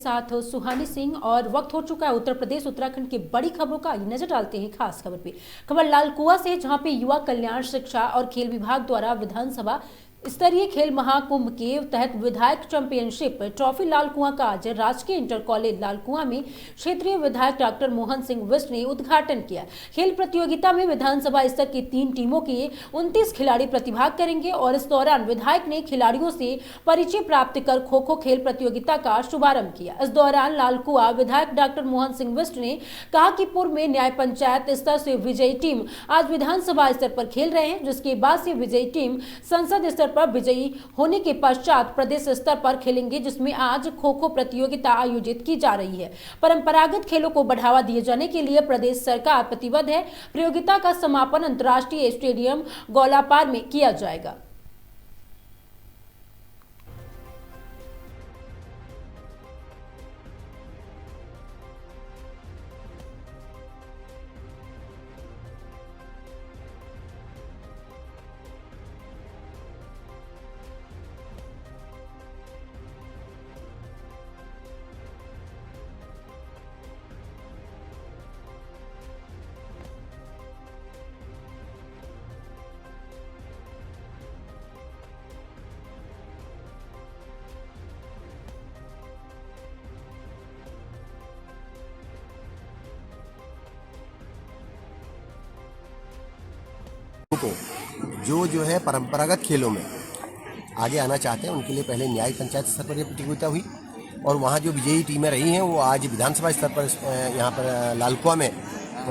साथ सुहानी सिंह। और वक्त हो चुका है उत्तर प्रदेश उत्तराखंड की बड़ी खबरों का। नजर डालते हैं खास खबर पे। खबर लालकुआं से, जहां पे युवा कल्याण, शिक्षा और खेल विभाग द्वारा विधानसभा स्तरीय खेल महाकुंभ के तहत विधायक चैंपियनशिप ट्रॉफी लालकुआं का आज राजकीय इंटर कॉलेज लालकुआं में क्षेत्रीय विधायक डॉक्टर मोहन सिंह बिष्ट ने उद्घाटन किया। खेल प्रतियोगिता में विधानसभा स्तर की 3 टीमों के 29 खिलाड़ी प्रतिभाग करेंगे और इस दौरान विधायक ने खिलाड़ियों से परिचय प्राप्त कर खो खो खेल प्रतियोगिता का शुभारंभ किया। इस दौरान लालकुआं विधायक डॉक्टर मोहन सिंह बिष्ट ने कहा कि पूर्व में न्याय पंचायत स्तर से विजयी टीम आज विधानसभा स्तर पर खेल रहे हैं, जिसके बाद से विजयी टीम संसद स्तर पर विजयी होने के पश्चात प्रदेश स्तर पर खेलेंगे, जिसमें आज खो खो प्रतियोगिता आयोजित की जा रही है। परंपरागत खेलों को बढ़ावा दिए जाने के लिए प्रदेश सरकार प्रतिबद्ध है। प्रतियोगिता का समापन अंतर्राष्ट्रीय स्टेडियम गोलापार में किया जाएगा। को जो है परंपरागत खेलों में आगे आना चाहते हैं, उनके लिए पहले न्याय पंचायत स्तर पर यह प्रतियोगिता हुई और वहाँ जो विजयी टीमें रही हैं वो आज विधानसभा स्तर पर यहाँ पर लालकुआं में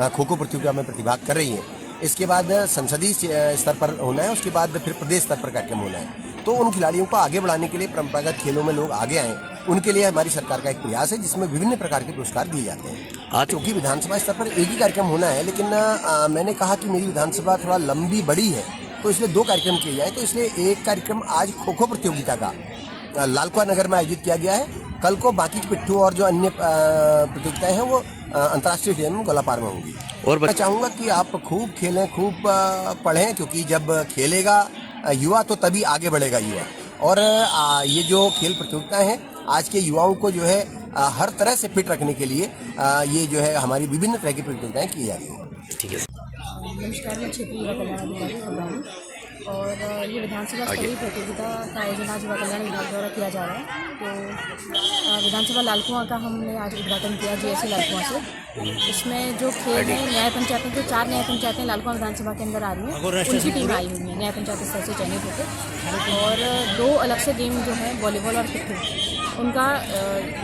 खो खो प्रतियोगिता में प्रतिभाग कर रही हैं। इसके बाद संसदीय स्तर पर होना है, उसके बाद फिर प्रदेश स्तर पर कार्यक्रम होना है। तो उन खिलाड़ियों को आगे बढ़ाने के लिए परंपरागत खेलों में लोग आगे आएँ, उनके लिए हमारी सरकार का एक प्रयास है जिसमें विभिन्न प्रकार के पुरस्कार दिए जाते हैं। आज क्योंकि विधानसभा स्तर पर एक ही कार्यक्रम होना है, लेकिन मैंने कहा कि मेरी विधानसभा थोड़ा लंबी बड़ी है तो इसलिए 2 कार्यक्रम किए जाए, तो इसलिए एक कार्यक्रम आज खो खो प्रतियोगिता का लालकुआं नगर में आयोजित किया गया है। कल को बाकी की पिट्ठू और जो अन्य प्रतियोगिताएं हैं वो अंतर्राष्ट्रीय स्टेडियम गोलापार में होंगी। और मैं चाहूँगा कि आप खूब खेलें, खूब पढ़ें, क्योंकि जब खेलेगा युवा तो तभी आगे बढ़ेगा युवा। और ये जो खेल प्रतियोगिताएं हैं आज के युवाओं को जो है हर तरह से फिट रखने के लिए ये जो है हमारी विभिन्न तरह की प्रतियोगिताएं की जा रही हैं। ठीक है। नमस्कार, मैं क्षेत्रीय युवा कल्याण अधिकारी बोल रहा हूँ और ये विधानसभा स्तरीय प्रतियोगिता का आयोजन आज युवा कल्याण विभाग द्वारा किया जा रहा है। तो विधानसभा लालकुआं का हमने आज उद्घाटन किया जीएससी लालकुआं से। इसमें जो खेल है न्याय पंचायतें, जो 4 न्याय पंचायतें लालकुआं विधानसभा के अंदर आ रही हैं, उनकी टीम आई हुई है न्याय पंचायत स्तर से चयनित होकर। और 2 अलग से गेम जो है वॉलीबॉल और पिट्ठू, उनका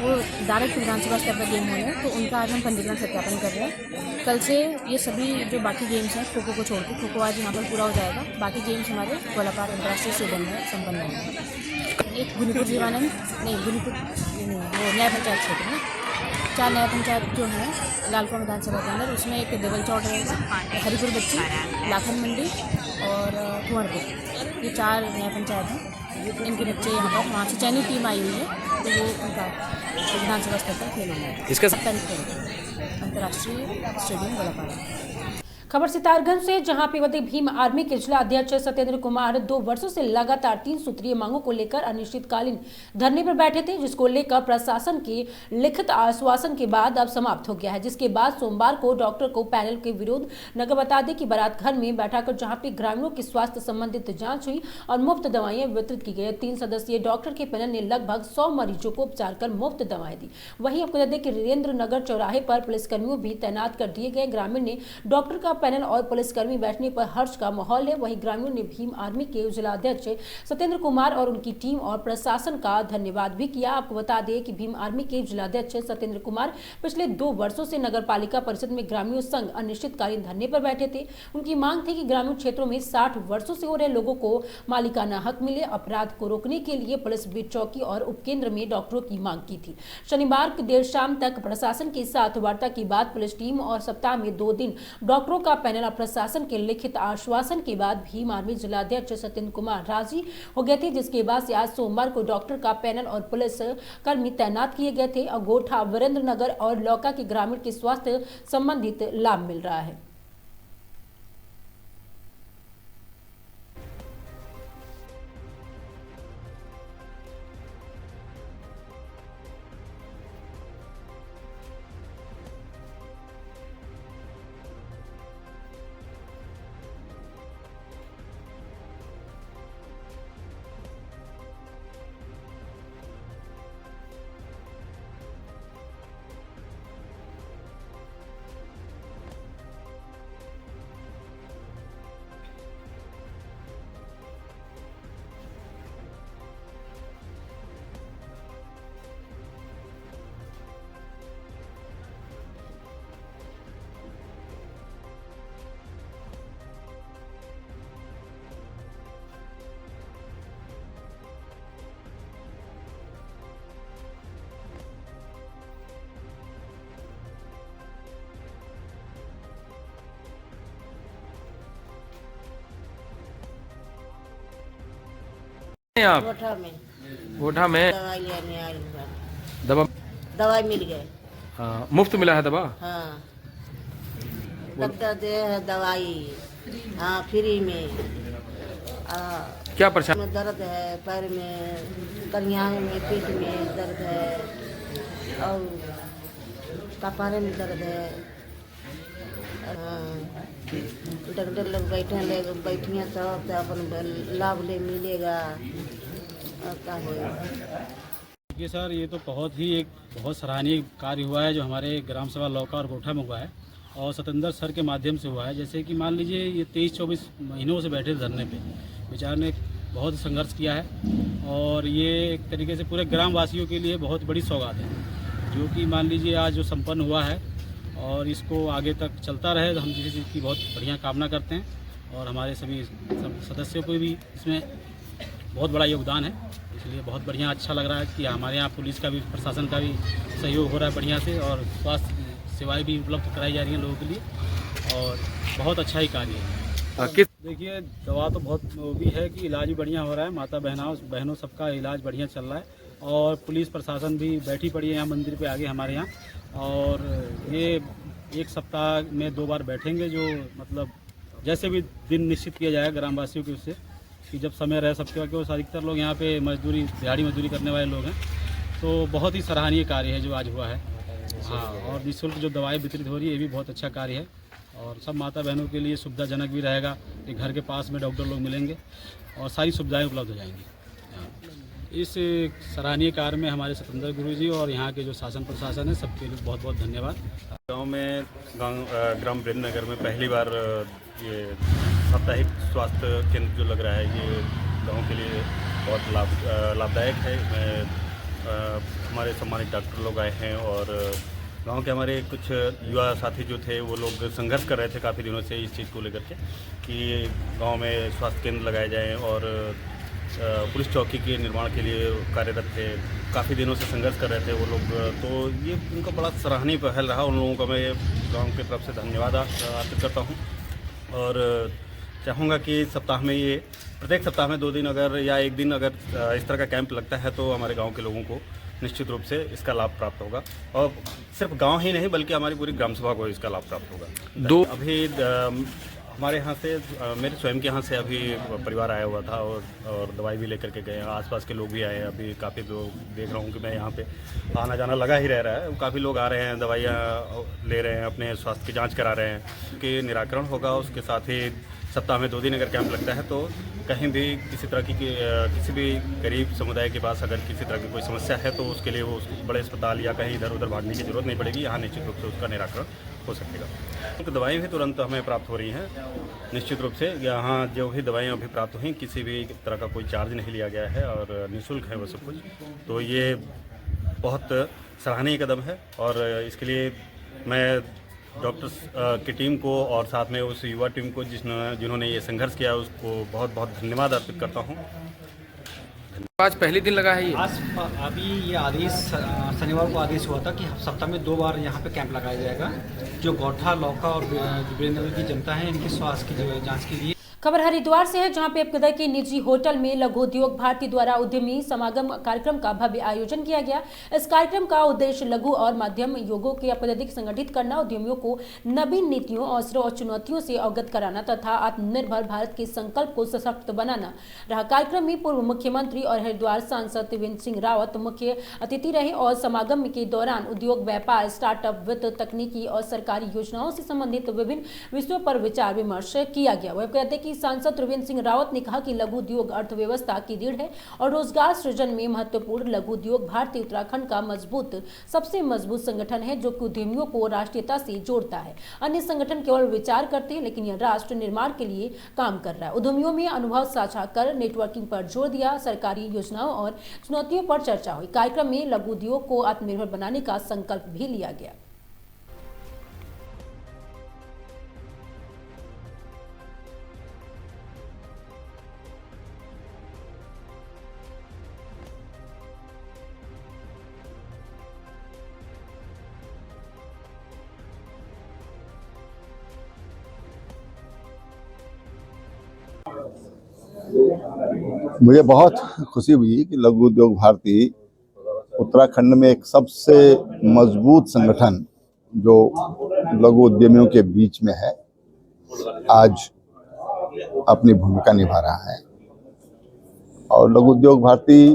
वो डायरेक्ट विधानसभा स्तर पर गेम होने हैं, तो उनका आज हम पंजीकरण सत्यापन कर रहे हैं। कल से ये सभी जो बाकी गेम्स हैं खो खो को छोड़ के, खो खो आज यहाँ पर पूरा हो जाएगा। बाकी गेम्स हमारे गोलापार अंतर्राष्ट्रीय स्टेडियम में संपन्न होंगे। एक गुनीपुर जीवानंद नहीं, गुनीपुर नहीं, वो न्याय पंचायत क्षेत्र में 4 न्याय पंचायत जो हैं लालकुआं विधानसभा के अंदर, उसमें एक देवल चौड़ रहेगा, हरिपुर बच्ची, लाखन मंडी और कुंवरपुर, ये 4 न्याय पंचायत हैं। इनके बच्चे यहाँ पर वहाँ से चयनित टीम आई हुई है, तो वो उनका विधानसभा स्तर पर खेलेंगे। इसका 7 तारीख को अंतर्राष्ट्रीय स्टेडियम गोलापार। खबर सितारगंज से, जहां पे भीम आर्मी के जिला अध्यक्ष सत्येंद्र कुमार 2 वर्षों से लगातार 3 सूत्रीय मांगों को लेकर अनिश्चितकालीन धरने पर बैठे थे, जिसको लेकर प्रशासन के लिखित आश्वासन के बाद अब समाप्त हो गया है। जिसके बाद सोमवार को डॉक्टर को पैनल के विरोध नगर बता दें कि बारात घर में बैठाकर जहां पे ग्रामीणों की स्वास्थ्य संबंधित जांच हुई और मुफ्त दवाएं वितरित की गई। 3 सदस्यीय डॉक्टर के पैनल ने लगभग 100 मरीजों को उपचार कर मुफ्त दवाएं दी। वहीं आपको बता दें कि वीरेंद्र नगर चौराहे पर पुलिसकर्मियों भी तैनात कर दिए गए। ग्रामीण ने डॉक्टर का पैनल और पुलिसकर्मी बैठने पर हर्ष का माहौल है। वहीं ग्रामीणों ने भीम आर्मी के जिला अध्यक्ष सत्येंद्र कुमार और उनकी टीम और प्रशासन का धन्यवाद भी किया। आपको बता दें कि भीम आर्मी के जिला अध्यक्ष सत्येंद्र कुमार पिछले 2 वर्षों से नगर पालिका परिषद में ग्रामीण संघ अनिश्चितकालीन धरने पर बैठे थे। उनकी मांग थी कि ग्रामीण क्षेत्रों में 60 वर्षों से हो रहे लोगों को मालिकाना हक मिले। अपराध को रोकने के लिए पुलिस बीट चौकी और उपकेंद्र में डॉक्टरों की मांग की थी। शनिवार देर शाम तक प्रशासन के साथ वार्ता के बाद पुलिस टीम और सप्ताह में 2 दिन डॉक्टरों का पैनल प्रशासन के लिखित आश्वासन के बाद भीम आर्मी जिलाध्यक्ष सत्येंद्र कुमार राजी हो गए थे। जिसके बाद से आज सोमवार को डॉक्टर का पैनल और पुलिस कर्मी तैनात किए गए थे। अगोठा, वीरेंद्र नगर और लौका के ग्रामीण के स्वास्थ्य संबंधित लाभ मिल रहा है। आप गोठा में गोठा में दवाई लेने आए हैं। दवा दवाई मिल गए। मुफ्त मिला है दवा? हाँ, डॉक्टर दे है दवाई। हाँ, फ्री में। क्या परेशानी? में दर्द है, पैर में, कलियाने में, पीठ में दर्द है और कपारे में दर्द है। डॉक्टर लोग बैठिए तो अपन लाभ ले मिलेगा। और क्या होगा? देखिए सर, ये तो बहुत सराहनीय कार्य हुआ है जो हमारे ग्राम सभा लौका और गोठा में हुआ है और सतेंद्र सर के माध्यम से हुआ है। जैसे कि मान लीजिए ये 23-24 महीनों से बैठे धरने पे, बेचार ने बहुत संघर्ष किया है और ये एक तरीके से पूरे ग्राम वासियों के लिए बहुत बड़ी सौगात है जो कि मान लीजिए आज जो संपन्न हुआ है और इसको आगे तक चलता रहे तो हम किसी चीज़ की बहुत बढ़िया कामना करते हैं और हमारे सभी सदस्यों को भी इसमें बहुत बड़ा योगदान है। इसलिए बहुत बढ़िया अच्छा लग रहा है कि हमारे यहाँ पुलिस का भी, प्रशासन का भी सहयोग हो रहा है बढ़िया से और स्वास्थ्य सेवाएं भी उपलब्ध कराई जा रही हैं लोगों के लिए और बहुत अच्छा ही कार्य है। देखिए, दवा तो बहुत वो भी है कि इलाज भी बढ़िया हो रहा है, माता बहनों सबका इलाज बढ़िया चल रहा है और पुलिस प्रशासन भी बैठी पड़ी है यहाँ मंदिर पे आगे हमारे यहाँ। और ये एक सप्ताह में 2 बार बैठेंगे, जो मतलब जैसे भी दिन निश्चित किया जाएगा ग्रामवासियों के उससे कि जब समय रहे सबके, क्योंकि अधिकतर लोग यहाँ पे दिहाड़ी मजदूरी करने वाले लोग हैं। तो बहुत ही सराहनीय कार्य है जो आज हुआ है। हाँ, और निःशुल्क जो दवाएं वितरित हो रही है ये भी बहुत अच्छा कार्य है और सब माता बहनों के लिए सुविधाजनक भी रहेगा कि घर के पास में डॉक्टर लोग मिलेंगे और सारी सुविधाएं उपलब्ध हो जाएंगी। इस सराहनीय कार्य में हमारे सतेंद्र गुरु जी और यहाँ के जो शासन प्रशासन है सबके लिए बहुत बहुत धन्यवाद। गांव में ग्राम वीरेंद्र नगर में पहली बार ये साप्ताहिक स्वास्थ्य केंद्र जो लग रहा है ये गांव के लिए बहुत लाभदायक है। हमारे सम्मानित डॉक्टर लोग आए हैं और गांव के हमारे कुछ युवा साथी जो थे वो लोग संघर्ष कर रहे थे काफ़ी दिनों से इस चीज़ को लेकर के कि गांव में स्वास्थ्य केंद्र लगाए जाएं और पुलिस चौकी के निर्माण के लिए कार्यरत थे। काफ़ी दिनों से संघर्ष कर रहे थे वो लोग, तो ये उनका बड़ा सराहनीय पहल रहा। उन लोगों का मैं गांव की तरफ से धन्यवाद अर्पित करता हूं और चाहूँगा कि सप्ताह में ये प्रत्येक सप्ताह में 2 दिन अगर या 1 दिन अगर इस तरह का कैंप लगता है तो हमारे गांव के लोगों को निश्चित रूप से इसका लाभ प्राप्त होगा और सिर्फ गांव ही नहीं बल्कि हमारी पूरी ग्राम सभा को इसका लाभ प्राप्त होगा। अभी हमारे यहाँ से मेरे स्वयं के यहाँ से अभी परिवार आया हुआ था और दवाई भी लेकर के गए। आसपास के लोग भी आए हैं। अभी काफ़ी लोग देख रहा हूँ कि मैं यहाँ पे आना जाना लगा ही रह रहा है। काफ़ी लोग आ रहे हैं, दवाइयाँ ले रहे हैं, अपने स्वास्थ्य की जाँच करा रहे हैं कि निराकरण होगा। उसके साथ ही सप्ताह में 2 दिन अगर कैंप लगता है तो कहीं भी किसी तरह की किसी भी गरीब समुदाय के पास अगर किसी तरह की कोई समस्या है तो उसके लिए वो बड़े अस्पताल या कहीं इधर उधर भागने की जरूरत नहीं पड़ेगी। यहाँ निश्चित रूप से उसका निराकरण हो सकेगा। तो दवाएं भी तुरंत हमें प्राप्त हो रही हैं निश्चित रूप से। यहाँ जो भी दवाएं अभी प्राप्त हुई किसी भी तरह का कोई चार्ज नहीं लिया गया है और निःशुल्क है वो सब कुछ। तो ये बहुत सराहनीय कदम है और इसके लिए मैं डॉक्टर्स की टीम को और साथ में उस युवा टीम को जिन्होंने ये संघर्ष किया उसको बहुत बहुत धन्यवाद अर्पित करता हूँ। आज पहले दिन लगा है ये? आज अभी ये आदेश शनिवार को आदेश हुआ था कि सप्ताह में 2 बार यहाँ पे कैंप लगाया जाएगा जो गोठा, लौका और वीरेंद्र नगर की जनता है इनकी स्वास्थ्य की जाँच के लिए। खबर हरिद्वार से है, जहां पे एपकदा के निजी होटल में लघु उद्योग भारती द्वारा उद्यमी समागम कार्यक्रम का भव्य आयोजन किया गया। इस कार्यक्रम का उद्देश्य लघु और मध्यम उद्योगों के अत्यधिक संगठित करना, उद्यमियों को नवीन नीतियों, अवसरों और चुनौतियों से अवगत कराना तथा आत्मनिर्भर भारत के संकल्प को सशक्त बनाना रहा। कार्यक्रम में पूर्व मुख्यमंत्री और हरिद्वार सांसद त्रिवेंद्र सिंह रावत मुख्य अतिथि रहे और समागम के दौरान उद्योग, व्यापार, स्टार्टअप, वित्त, तकनीकी और सरकारी योजनाओं से संबंधित विभिन्न विषयों पर विचार विमर्श किया गया। वह कहते कि सांसद त्रिवेंद्र सिंह रावत ने कहा कि लघु उद्योग अर्थव्यवस्था की रीढ़ है और रोजगार सृजन में महत्वपूर्ण। लघु उद्योग भारतीय उत्तराखंड का सबसे मजबूत संगठन है जो कि उद्यमियों को राष्ट्रीयता से जोड़ता है। अन्य संगठन केवल विचार करते हैं लेकिन यह राष्ट्र निर्माण के लिए काम कर रहा है। उद्यमियों में अनुभव साझा कर नेटवर्किंग पर जोर दिया। सरकारी योजनाओं और चुनौतियों पर चर्चा हुई। कार्यक्रम में लघु उद्योग को आत्मनिर्भर बनाने का संकल्प भी लिया गया। मुझे बहुत खुशी हुई कि लघु उद्योग भारती उत्तराखंड में एक सबसे मजबूत संगठन जो लघु उद्यमियों के बीच में है, आज अपनी भूमिका निभा रहा है। और लघु उद्योग भारती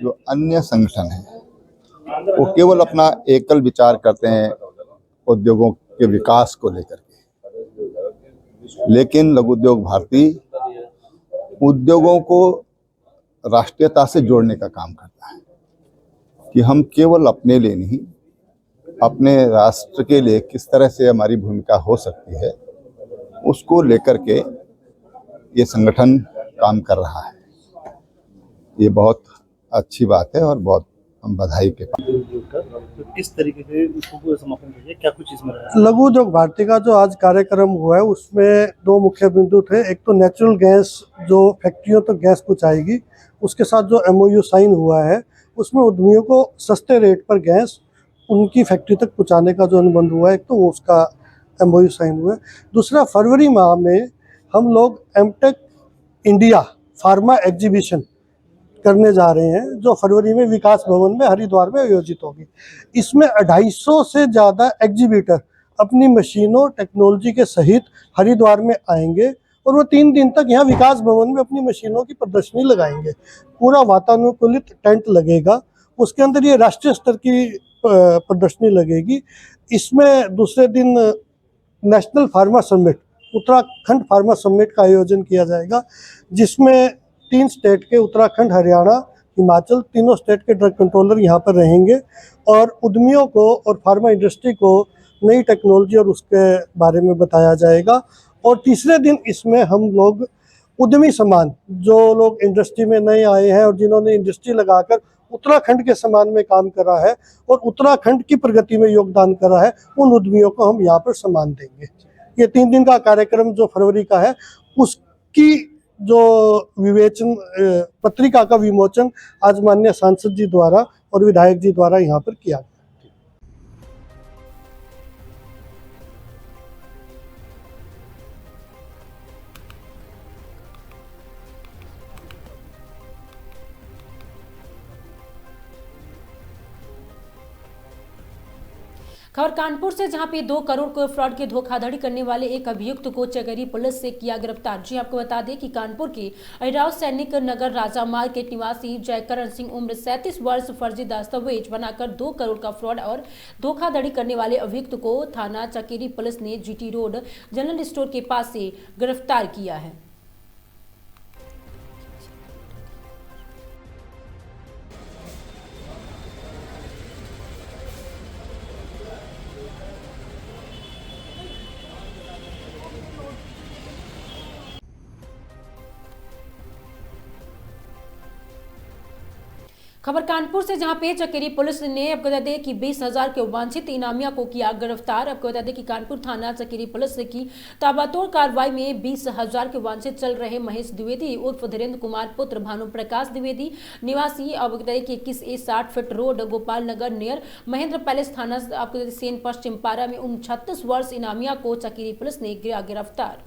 जो अन्य संगठन है वो केवल अपना एकल विचार करते हैं उद्योगों के विकास को लेकर के, लेकिन लघु उद्योग भारती उद्योगों को राष्ट्रीयता से जोड़ने का काम करता है कि हम केवल अपने लिए नहीं, अपने राष्ट्र के लिए किस तरह से हमारी भूमिका हो सकती है उसको लेकर के ये संगठन काम कर रहा है। ये बहुत अच्छी बात है और बहुत हम बधाई के तो किस तरीके से उसको समापन करिए, क्या कुछ इसमें रहा? लघु उद्योग भारती का जो आज कार्यक्रम हुआ है उसमें दो मुख्य बिंदु थे। एक तो नेचुरल गैस जो फैक्ट्रियों तक गैस पहुंचाएगी, उसके साथ जो MOU साइन हुआ है उसमें उद्यमियों को सस्ते रेट पर गैस उनकी फैक्ट्री तक पहुंचाने का जो अनुबंध हुआ है, एक तो वो उसका MOU साइन हुआ है। दूसरा, फरवरी माह में हम लोग एमटेक इंडिया फार्मा एग्जीबिशन करने जा रहे हैं, जो फरवरी में विकास भवन में हरिद्वार में आयोजित होगी। इसमें 250 से ज़्यादा एग्जीबिटर अपनी मशीनों टेक्नोलॉजी के सहित हरिद्वार में आएंगे और वो 3 दिन तक यहाँ विकास भवन में अपनी मशीनों की प्रदर्शनी लगाएंगे। पूरा वातानुकूलित टेंट लगेगा, उसके अंदर ये राष्ट्रीय स्तर की प्रदर्शनी लगेगी। इसमें दूसरे दिन national pharma summit, Uttarakhand pharma summit का आयोजन किया जाएगा, जिसमें 3 स्टेट के उत्तराखंड, हरियाणा, हिमाचल, तीनों स्टेट के ड्रग कंट्रोलर यहाँ पर रहेंगे और उद्यमियों को और फार्मा इंडस्ट्री को नई टेक्नोलॉजी और उसके बारे में बताया जाएगा। और तीसरे दिन इसमें हम लोग उद्यमी समान, जो लोग इंडस्ट्री में नए आए हैं और जिन्होंने इंडस्ट्री लगाकर उत्तराखंड के समान में काम करा है और उत्तराखंड की प्रगति में योगदान करा है, उन उद्यमियों को हम यहाँ पर सम्मान देंगे। ये 3 दिन का कार्यक्रम जो फरवरी का है, उसकी जो विवेचन पत्रिका का विमोचन आज माननीय सांसद जी द्वारा और विधायक जी द्वारा यहाँ पर किया गया। खबर कानपुर से, जहां पे 2 करोड़ को फ्रॉड के धोखाधड़ी करने वाले एक अभियुक्त को चकेरी पुलिस से किया गिरफ्तार। जी आपको बता दें कि कानपुर के अहिराव सैनिक नगर राजा मार्केट निवासी जयकरण सिंह उम्र 37 वर्ष फर्जी दस्तावेज बनाकर 2 करोड़ का फ्रॉड और धोखाधड़ी करने वाले अभियुक्त को थाना चकेरी पुलिस ने GT रोड जनरल स्टोर के पास से गिरफ्तार किया है। खबर कानपुर से, जहां पे चकेरी पुलिस ने आपको बता दें कि 20,000 के वांछित इनामिया को किया गिरफ्तार। आपको बता दें कि कानपुर थाना चकेरी पुलिस ने की ताबड़तोड़ कार्रवाई में 20,000 के वांछित चल रहे महेश द्विवेदी उर्फ धीरेन्द्र कुमार पुत्र भानु प्रकाश द्विवेदी निवासी आपको बता दें कि 21A 60 फीट रोड गोपाल नगर नियर महेंद्र पैलेस थाना आपको सेन पश्चिम पारा में 39 वर्ष इनामिया को चकेरी पुलिस ने किया गिरफ्तार।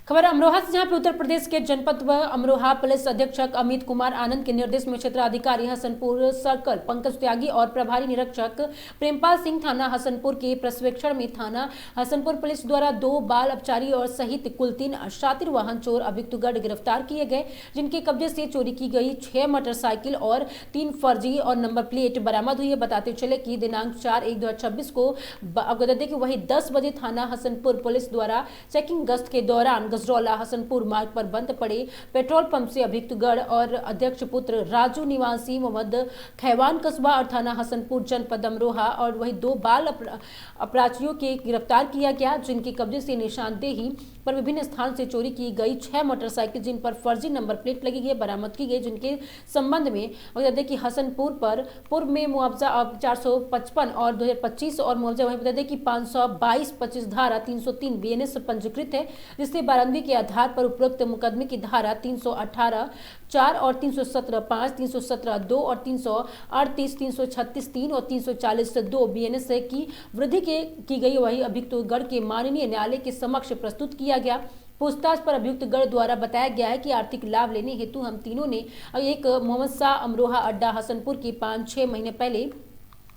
खबर अमरोहा से, जहां पे उत्तर प्रदेश के जनपद व अमरोहा पुलिस अधीक्षक अमित कुमार आनंद के निर्देश में क्षेत्राधिकारी हसनपुर सर्कल पंकज त्यागी और प्रभारी निरीक्षक प्रेमपाल सिंह थाना हसनपुर के प्रशिक्षण में थाना हसनपुर पुलिस द्वारा 2 बाल अपचारी और सहित कुल 3 शातिर वाहन चोर अभियुक्तगढ़ गिरफ्तार किए गए, जिनके कब्जे से चोरी की गई 6 मोटरसाइकिल और 3 फर्जी और नंबर प्लेट बरामद हुई है। बताते चले कि दिनांक 4/1/2026 को बता दें कि वही 10 बजे थाना हसनपुर पुलिस द्वारा चेकिंग गश्त के दौरान गजरौला हसनपुर मार्ग पर बंद पड़े पेट्रोल पंप से अभियुक्तगढ़ और अध्यक्ष पुत्र राजू निवासी मोहम्मद खैवान कस्बा और थाना हसनपुर जनपद अमरोहा और वही 2 बाल अपराधियों के गिरफ्तार किया गया, जिनके कब्जे से निशानदेही पर विभिन्न स्थान से चोरी की गई 6 मोटरसाइकिल जिन पर फर्जी नंबर प्लेट लगी गई बरामद की गई, जिनके संबंध में बता दें कि हसनपुर पर पूर्व में मुआवजा 455 और 2025 और मुआवजा वही बता दें कि 522-25 धारा 303 BNS पंजीकृत है, जिससे 12 94 के आधार पर उपरोक्त मुकदमे की धारा 318(4) और 317(5), 317(2) और 338, 336(3) और 340(2) BNS की वृद्धि की गई। वही अभियुक्त गढ़ के माननीय न्यायालय के समक्ष प्रस्तुत किया गया। पूछताछ पर अभियुक्त गढ़ द्वारा बताया गया है कि आर्थिक लाभ लेने हेतु हम तीनों ने एक मोहम्मद शाह अमरोहा अड्डा हसनपुर की 5-6 महीने पहले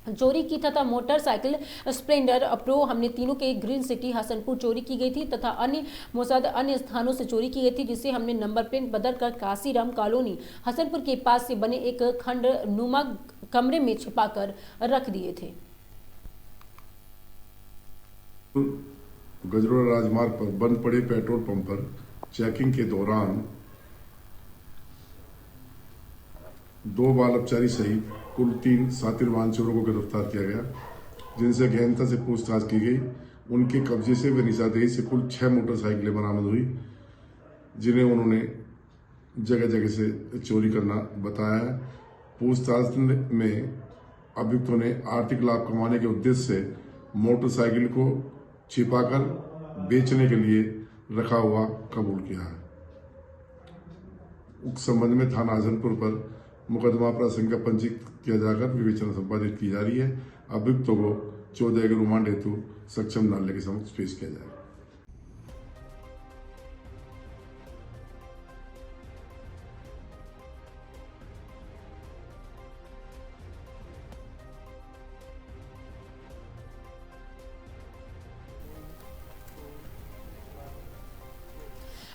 चोरी की तथा मोटरसाइकिल स्प्लेंडर प्रो हमने तीनों के ग्रीन सिटी हसनपुर चोरी की गई थी तथा अन्य स्थानों से चोरी की गई थी, जिसे हमने नंबर प्लेट बदलकर काशीराम कॉलोनी हसनपुर के पास से बने एक खंड नुमा कमरे में छिपाकर रख दिए थे। गजरोला राजमार्ग पर बंद पड़े पेट्रोल पंप पर चेकिंग के दौरान 2 बाल अपचारी सहित कुल 3 शातिर वाहन चोरों को गिरफ्तार किया गया, जिनसे गहनता से पूछताछ की गई। उनके कब्जे से व निशानदेही से कुल 6 मोटरसाइकिलें बरामद हुई, जिन्हें उन्होंने जगह जगह से चोरी करना बताया है। पूछताछ में अभियुक्तों ने आर्थिक लाभ कमाने के उद्देश्य से मोटरसाइकिल को छिपाकर बेचने के लिए रखा हुआ कबूल किया है। उक्त संबंध में थाना हसनपुर पर मुकदमा प्रासंगिक पंजीकृत किया जाकर विवेचना संपादित की जा रही है। अभियुक्तों को 14 के रिमांड हेतु सक्षम न्यायालय के समक्ष पेश किया जाएगा।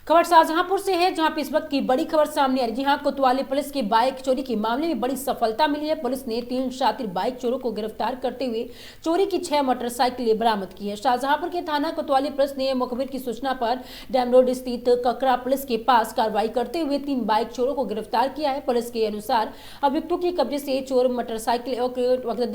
खबर शाहजहांपुर से है, जहां पे इस वक्त की बड़ी खबर सामने आ रही है। जी हां, कोतवाली पुलिस की बाइक चोरी के मामले में बड़ी सफलता मिली है। पुलिस ने 3 शातिर बाइक चोरों को गिरफ्तार करते हुए चोरी की 6 मोटरसाइकिलें बरामद की है। शाहजहांपुर के थाना कोतवाली पुलिस ने मुखबिर की सूचना पर डैम रोड स्थित ककरा पुलिस के पास कार्रवाई करते हुए 3 बाइक चोरों को गिरफ्तार किया है। पुलिस के अनुसार अभियुक्तों के कब्जे से चोर मोटरसाइकिल और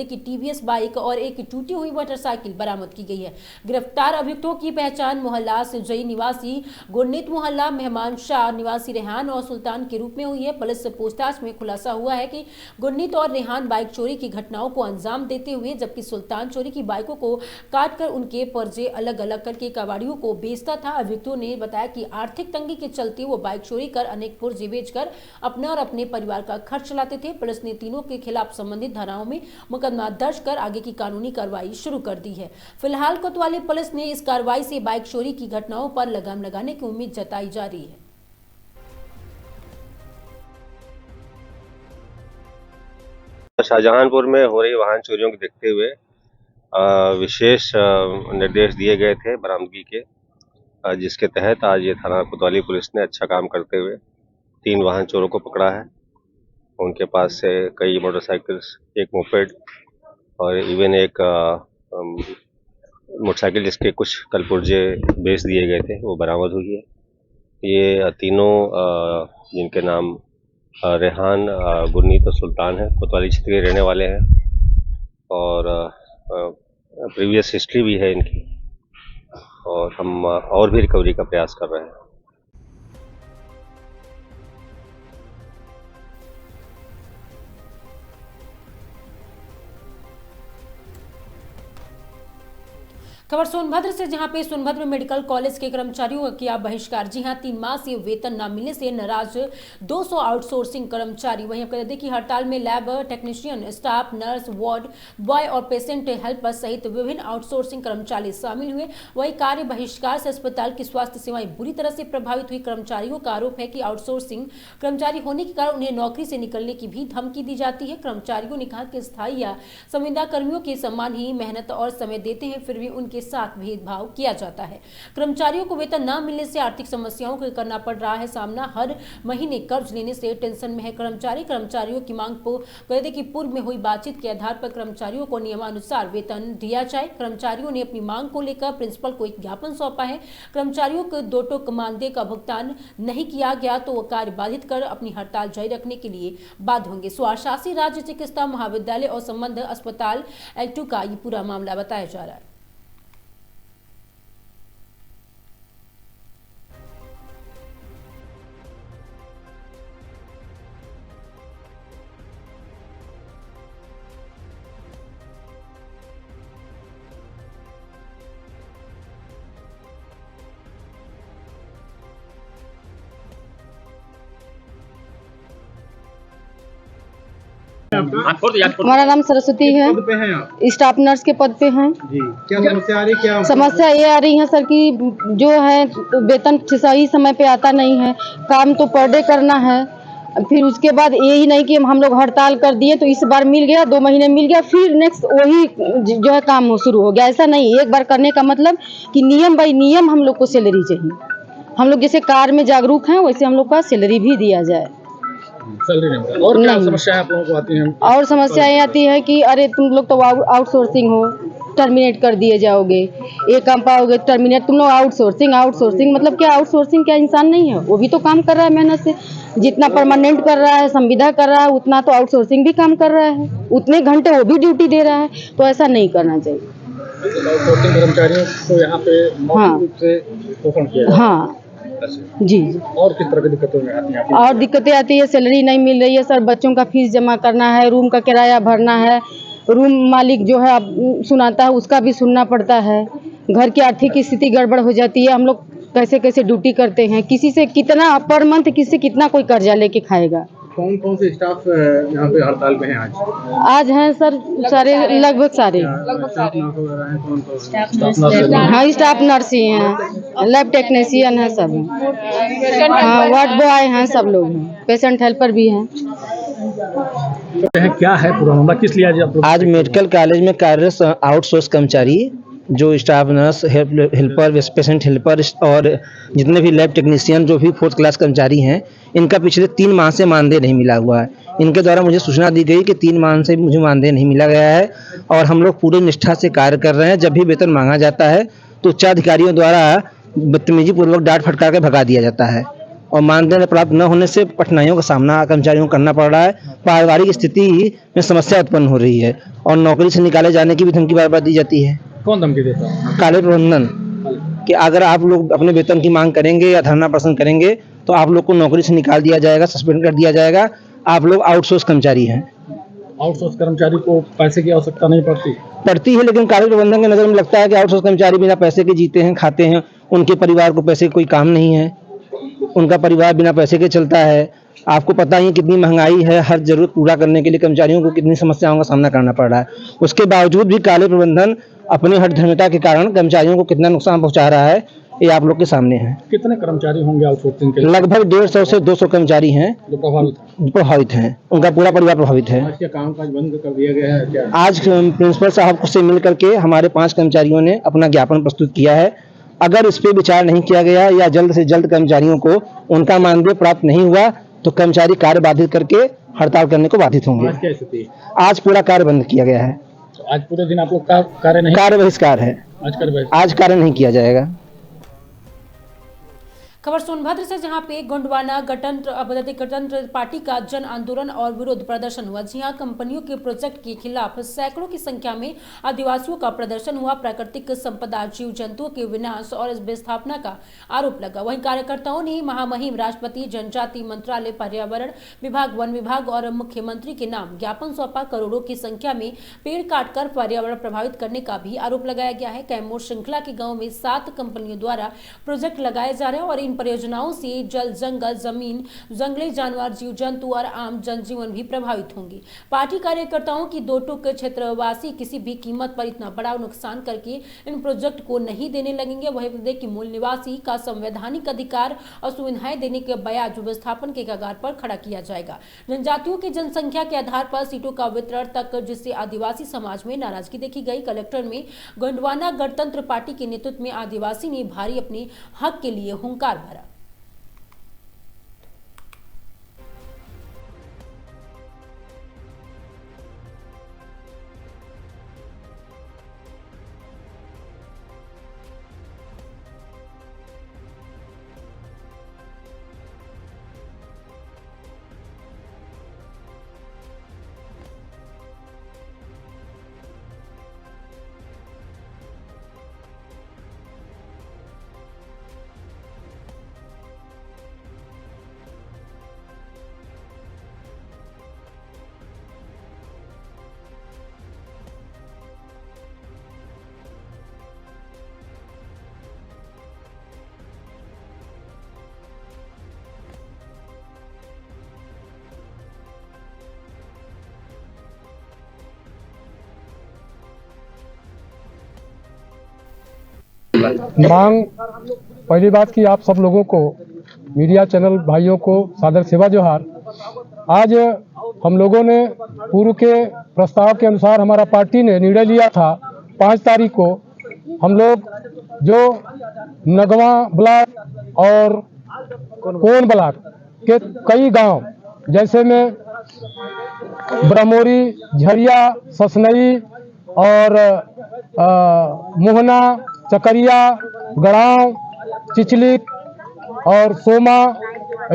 की TVS बाइक और एक टूटी हुई मोटरसाइकिल बरामद की गई है। गिरफ्तार अभियुक्तों की पहचान मोहल्ला सिजई निवासी गुरनीत मोहल्ला मेहमान शाह निवासी रेहान और सुल्तान के रूप में हुई है। पुलिस से पूछताछ में खुलासा हुआ है कि गुरनीत और रेहान बाइक चोरी की घटनाओं को अंजाम देते हुए, जबकि सुल्तान चोरी की बाइकों को काटकर उनके पर्चे अलग अलग करके कबाड़ियों को बेचता था। अभियुक्तों ने बताया कि आर्थिक तंगी के चलते वो बाइक चोरी कर अनेक पुर्जे बेचकर अपना और अपने परिवार का खर्च चलाते थे। पुलिस ने तीनों के खिलाफ संबंधित धाराओं में मुकदमा दर्ज कर आगे की कानूनी कार्रवाई शुरू कर दी है। फिलहाल कोतवाली पुलिस ने इस कार्रवाई से बाइक चोरी की घटनाओं पर लगाम लगाने की उम्मीद जताई जा रही है। शाहजहांपुर में हो रही वाहन चोरियों को देखते हुए विशेष निर्देश दिए गए थे बरामदगी के, जिसके तहत आज ये थाना कोतवाली पुलिस ने अच्छा काम करते हुए 3 वाहन चोरों को पकड़ा है। उनके पास से कई मोटरसाइकिल्स, एक मोपेड और इवन एक मोटरसाइकिल जिसके कुछ कलपुर्जे बेच दिए गए थे वो बरामद हुई है। ये तीनों जिनके नाम रेहान, गुरनीत और सुल्तान है, कोतवाली क्षेत्र के रहने वाले हैं और प्रीवियस हिस्ट्री भी है इनकी, और हम और भी रिकवरी का प्रयास कर रहे हैं। खबर सोनभद्र से, जहां पे सोनभद्र मेडिकल कॉलेज के कर्मचारियों का किया बहिष्कार। जी हां, 3 माह से वेतन न मिलने से नाराज 200 आउटसोर्सिंग कर्मचारी। वहीं आपको बता दें कि हड़ताल में lab technician, staff nurse, ward boy और पेशेंट हेल्पर सहित विभिन्न आउटसोर्सिंग कर्मचारी शामिल हुए। वहीं कार्य बहिष्कार से अस्पताल की स्वास्थ्य सेवाएं बुरी तरह से प्रभावित हुई। कर्मचारियों का आरोप है कि आउटसोर्सिंग कर्मचारी होने के कारण उन्हें नौकरी से निकलने की भी धमकी दी जाती है। कर्मचारियों ने कहा कि स्थायी या संविदा कर्मियों के समान ही मेहनत और समय देते हैं, फिर भी उनके साथ भेदभाव किया जाता है। कर्मचारियों को वेतन न मिलने से आर्थिक समस्याओं को करना पड़ रहा है सामना। हर महीने कर्ज लेने से टेंशन में है कर्मचारियों की मांग को कहते कि पूर्व में हुई बातचीत के आधार पर कर्मचारियों को नियमानुसार वेतन दिया जाए। कर्मचारियों ने अपनी मांग को लेकर प्रिंसिपल को एक ज्ञापन सौंपा है। कर्मचारियों को 2 टोक मानदेय का भुगतान नहीं किया गया तो वो कार्य बाधित कर अपनी हड़ताल जारी रखने के लिए बाध्य होंगे। स्वास्थ्य राज्य चिकित्सा महाविद्यालय और संबंध अस्पताल L2 का ये पूरा मामला बताया जा रहा है। हमारा नाम सरस्वती है। पद पे हैं आप? स्टाफ नर्स के पद पे हैं। जी, क्या समस्या आ रही है? क्या समस्या ये आ रही है सर कि जो है वेतन सही समय पे आता नहीं है, काम तो पर डे करना है, फिर उसके बाद यही नहीं कि हम लोग हड़ताल कर दिए तो इस बार मिल गया, 2 महीने मिल गया, फिर नेक्स्ट वही जो है काम शुरू हो गया। ऐसा नहीं, एक बार करने का मतलब कि नियम बाई नियम हम लोग को सैलरी चाहिए। हम लोग जैसे कार में जागरूक हैं वैसे हम लोग का सैलरी भी दिया जाए। सैलरी नहीं। और क्या समस्या आप लोगों को आती है? और समस्याएं आती है कि अरे तुम लोग तो आउटसोर्सिंग हो, टर्मिनेट कर दिए जाओगे, ये काम पाओगे टर्मिनेट, तुम लोग आउटसोर्सिंग मतलब क्या? आउटसोर्सिंग क्या इंसान नहीं है? वो भी तो काम कर रहा है मेहनत से, जितना परमानेंट कर रहा है, संविदा कर रहा है, उतना तो आउटसोर्सिंग भी काम कर रहा है, उतने घंटे वो भी ड्यूटी दे रहा है। तो ऐसा नहीं करना चाहिए। आउटसोर्सिंग कर्मचारियों को यहाँ पे मौखिक रूप से शोषण किया जाता है। हाँ जी। और किस तरह की दिक्कतें आती हैं? और दिक्कतें आती है, सैलरी नहीं मिल रही है सर, बच्चों का फीस जमा करना है, रूम का किराया भरना है, रूम मालिक जो है अब सुनाता है उसका भी सुनना पड़ता है, घर की आर्थिक स्थिति गड़बड़ हो जाती है, हम लोग कैसे कैसे ड्यूटी करते हैं, किसी से कितना पर मंथ किससे कितना कोई कर्जा लेके खाएगा। कौन कौन से स्टाफ यहाँ पे हड़ताल पे हैं आज? आज हैं सर सारे, लगभग सारे। हाँ, स्टाफ नर्स ही हैं, लैब टेक्नीशियन है सब, हाँ वार्ड बॉय हैं, सब लोग हैं, पेशेंट हेल्पर भी हैं। क्या है पूरा मामला, किस लिए आज मेडिकल कॉलेज में कार्यरत आउटसोर्स कर्मचारी जो staff nurse, helper, patient helper और जितने भी लैब टेक्नीशियन जो भी 4th क्लास कर्मचारी हैं, इनका पिछले 3 माह से मानदेय नहीं मिला हुआ है। इनके द्वारा मुझे सूचना दी गई कि 3 माह से मुझे मानदेय नहीं मिला गया है और हम लोग पूरी निष्ठा से कार्य कर रहे हैं। जब भी वेतन मांगा जाता है तो उच्च अधिकारियों द्वारा बदतमीजी पूर्वक डांट फटकार के भगा दिया जाता है और मानदेय प्राप्त न होने से कठिनाइयों का सामना कर्मचारियों को करना पड़ रहा है। पारिवारिक स्थिति में समस्या उत्पन्न हो रही है और नौकरी से निकाले जाने की भी धमकी बार बार दी जाती है। कौन धमकी देता है? कॉलेज प्रबंधन कि अगर आप लोग अपने वेतन की मांग करेंगे या धरना प्रदर्शन करेंगे तो आप लोग को नौकरी से निकाल दिया जाएगा, सस्पेंड कर दिया जाएगा। आप लोग आउटसोर्स कर्मचारी हैं। आउटसोर्स कर्मचारी को पैसे की आवश्यकता नहीं पड़ती है, लेकिन कॉलेज प्रबंधन की नज़र में लगता है कि आउटसोर्स कर्मचारी बिना पैसे के जीते हैं, खाते हैं, उनके परिवार को पैसे कोई काम नहीं है, उनका परिवार बिना पैसे के चलता है। आपको पता ही कितनी महंगाई है, हर जरूरत पूरा करने के लिए कर्मचारियों को कितनी समस्याओं का सामना करना पड़ रहा है। उसके बावजूद भी कॉलेज प्रबंधन अपनी हठधर्मिता के कारण कर्मचारियों को कितना नुकसान पहुंचा रहा है ये आप लोग के सामने है। कितने कर्मचारी होंगे आउटसोर्सिंग के? लगभग 150 से 200 कर्मचारी हैं जो प्रभावित हैं, उनका पूरा परिवार प्रभावित है। आज क्या कामकाज बंद कर दिया गया है क्या? आज प्रिंसिपल साहब से मिल करके हमारे 5 कर्मचारियों ने अपना ज्ञापन प्रस्तुत किया है। अगर इस पर विचार नहीं किया गया या जल्द से जल्द कर्मचारियों को उनका मानदेय प्राप्त नहीं हुआ तो कर्मचारी कार्य बाधित करके हड़ताल करने को बाधित होंगे। आज क्या स्थिति है? आज पूरा कार्य बंद किया गया है। तो आज पूरे दिन आप लोग कार्य बहिष्कार है। आज कार्य नहीं किया जाएगा। खबर सोनभद्र से, जहां पे गोंडवाना गणतंत्र पार्टी का जन आंदोलन और विरोध प्रदर्शन हुआ। जहां कंपनियों के प्रोजेक्ट के खिलाफ सैकड़ों की संख्या में आदिवासियों का प्रदर्शन हुआ। प्राकृतिक संपदा, जीव जंतुओं के विनाश और इस विस्थापना का आरोप लगा। वहीं कार्यकर्ताओं ने महामहिम राष्ट्रपति, जनजाति मंत्रालय, पर्यावरण विभाग, वन विभाग और मुख्यमंत्री के नाम ज्ञापन सौंपा। करोड़ों की संख्या में पेड़ काटकर पर्यावरण प्रभावित करने का भी आरोप लगाया गया है। कैमूर श्रृंखला के गाँव में 7 कंपनियों द्वारा प्रोजेक्ट लगाए जा रहे हैं और इन परियोजनाओं से जल, जंगल, जमीन, जंगली जानवर, जीव जंतु और आम जनजीवन भी प्रभावित होंगे। पार्टी कार्यकर्ताओं की 2 टूक क्षेत्रवासी किसी भी कीमत पर इतना बड़ा नुकसान करके इन प्रोजेक्ट को नहीं देने लगेंगे। वही प्रदेश के मूल निवासी का संवैधानिक अधिकार और सुविधाएं देने के बजाय विस्थापन के कगार पर खड़ा किया जाएगा। जनजातियों की जनसंख्या के आधार पर सीटों का वितरण तक, जिससे आदिवासी समाज में नाराजगी देखी गई। कलेक्टर में गोंडवाना गणतंत्र पार्टी के नेतृत्व में आदिवासी ने भारी अपने हक के लिए हुंकार भरा। मांग, पहली बात कि आप सब लोगों को, मीडिया चैनल भाइयों को सादर सेवा जोहार। आज हम लोगों ने पूर्व के प्रस्ताव के अनुसार हमारा पार्टी ने निर्णय लिया था 5 तारीख को हम लोग जो नगवा ब्लॉक और कोन ब्लॉक के कई गांव जैसे में ब्रह्मोरी, झरिया, ससनई और मोहना, चकरिया, गड़ाव, चिचली और सोमा,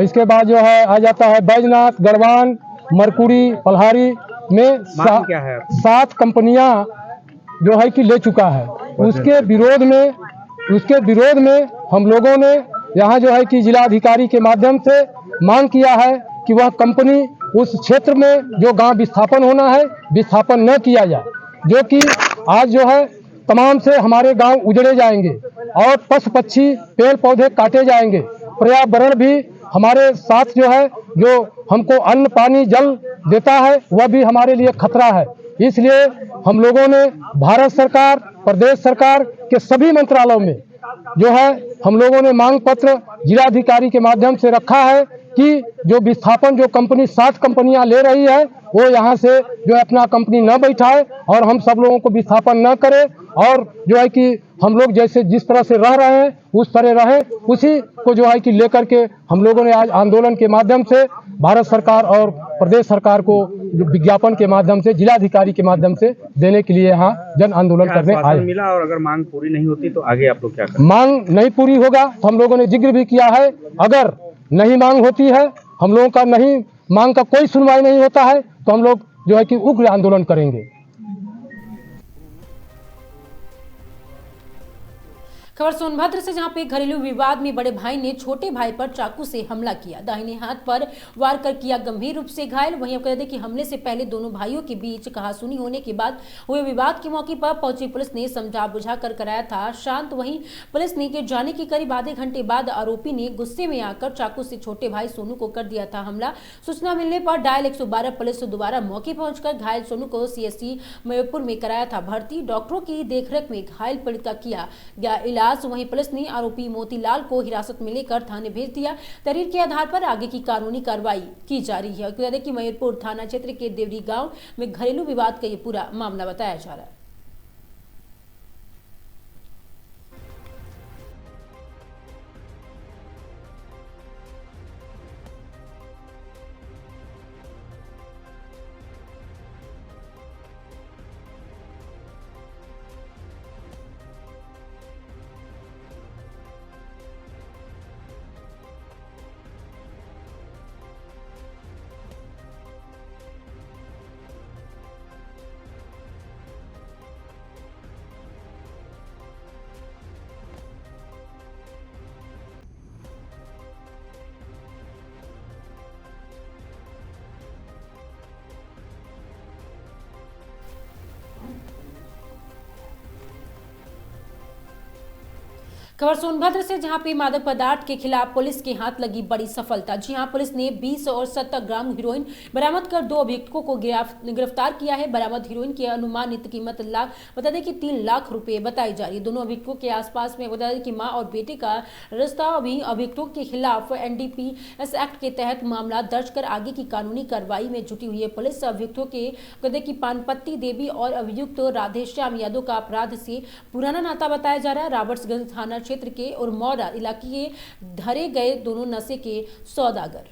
इसके बाद जो है आ जाता है बैजनाथ, गढ़वान, मरकुड़ी, पल्हारी में 7 कंपनियां जो है कि ले चुका है। उसके विरोध में हम लोगों ने यहाँ जो है कि जिलाधिकारी के माध्यम से मांग किया है कि वह कंपनी उस क्षेत्र में जो गांव विस्थापन होना है विस्थापन न किया जाए, जो कि आज जो है तमाम से हमारे गांव उजड़े जाएंगे और पशु पक्षी, पेड़ पौधे काटे जाएंगे, पर्यावरण भी हमारे साथ जो है, जो हमको अन्न पानी जल देता है वह भी हमारे लिए खतरा है। इसलिए हम लोगों ने भारत सरकार, प्रदेश सरकार के सभी मंत्रालयों में जो है हम लोगों ने मांग पत्र जिलाधिकारी के माध्यम से रखा है कि जो विस्थापन जो कंपनी 7 कंपनियां ले रही है वो यहाँ से जो है अपना कंपनी न बैठाए और हम सब लोगों को विस्थापन न करे और जो है कि हम लोग जैसे जिस तरह से रह रहे हैं उस तरह रहे, उसी को जो है कि लेकर के हम लोगों ने आज आंदोलन के माध्यम से भारत सरकार और प्रदेश सरकार को विज्ञापन के माध्यम से, जिलाधिकारी के माध्यम से देने के लिए यहाँ जन आंदोलन करने आए। मिला और अगर मांग पूरी नहीं होती तो आगे आप लोग क्या करें? मांग नहीं पूरी होगा तो हम लोगों ने जिक्र भी किया है, अगर नहीं मांग होती है, हम लोगों का नहीं मांग का कोई सुनवाई नहीं होता है तो हम लोग जो है कि उग्र आंदोलन करेंगे। खबर सोनभद्र से, जहां पे घरेलू विवाद में बड़े भाई ने छोटे भाई पर चाकू से हमला किया, दाहिने हाथ पर वार कर किया गंभीर रूप से घायल। वहीं आपको बता दें कि हमले से पहले दोनों भाइयों के बीच कहासुनी होने के बाद हुए विवाद के मौके पर पहुंची पुलिस ने समझा बुझा कर कराया था शांत। वहीं पुलिस ने के जाने के करीब आधे घंटे बाद आरोपी ने गुस्से में आकर चाकू से छोटे भाई सोनू को कर दिया था हमला। सूचना मिलने पर डायल 112 पुलिस दोबारा मौके पहुंचकर घायल सोनू को CSC मयूरपुर में कराया था भर्ती। डॉक्टरों की देखरेख में घायल पीड़ित का किया गया इलाज। वहीं पुलिस ने आरोपी मोतीलाल को हिरासत में लेकर थाने भेज दिया। तहरीर के आधार पर आगे की कानूनी कार्रवाई की जा रही है। बता दें कि मयूरपुर थाना क्षेत्र के देवरी गांव में घरेलू विवाद का ये पूरा मामला बताया जा रहा है। खबर सोनभद्र से, जहां पे मादक पदार्थ के खिलाफ पुलिस के हाथ लगी बड़ी सफलता। जी हां, पुलिस ने 20 और 70 ग्राम हीरोइन बरामद कर 2 अभियुक्तों को गिरफ्तार किया है। बरामद हीरोइन की अनुमानित कीमत बता दें कि 3 लाख रुपए बताई जा रही है। दोनों अभियुक्तों के आसपास में बता दें कि मां और बेटे का रिश्ता। अभी अभियुक्तों के खिलाफ NDPS एक्ट के तहत मामला दर्ज कर आगे की कानूनी कार्रवाई में जुटी हुई है पुलिस। अभियुक्तों के बता दें कि पानपत्ती देवी और अभियुक्त राधेश्याम यादव का अपराध से पुराना नाता बताया जा रहा है। रॉबर्ट्सगंज थाना क्षेत्र के उरमौरा इलाके के धरे गए दोनों नशे के सौदागर।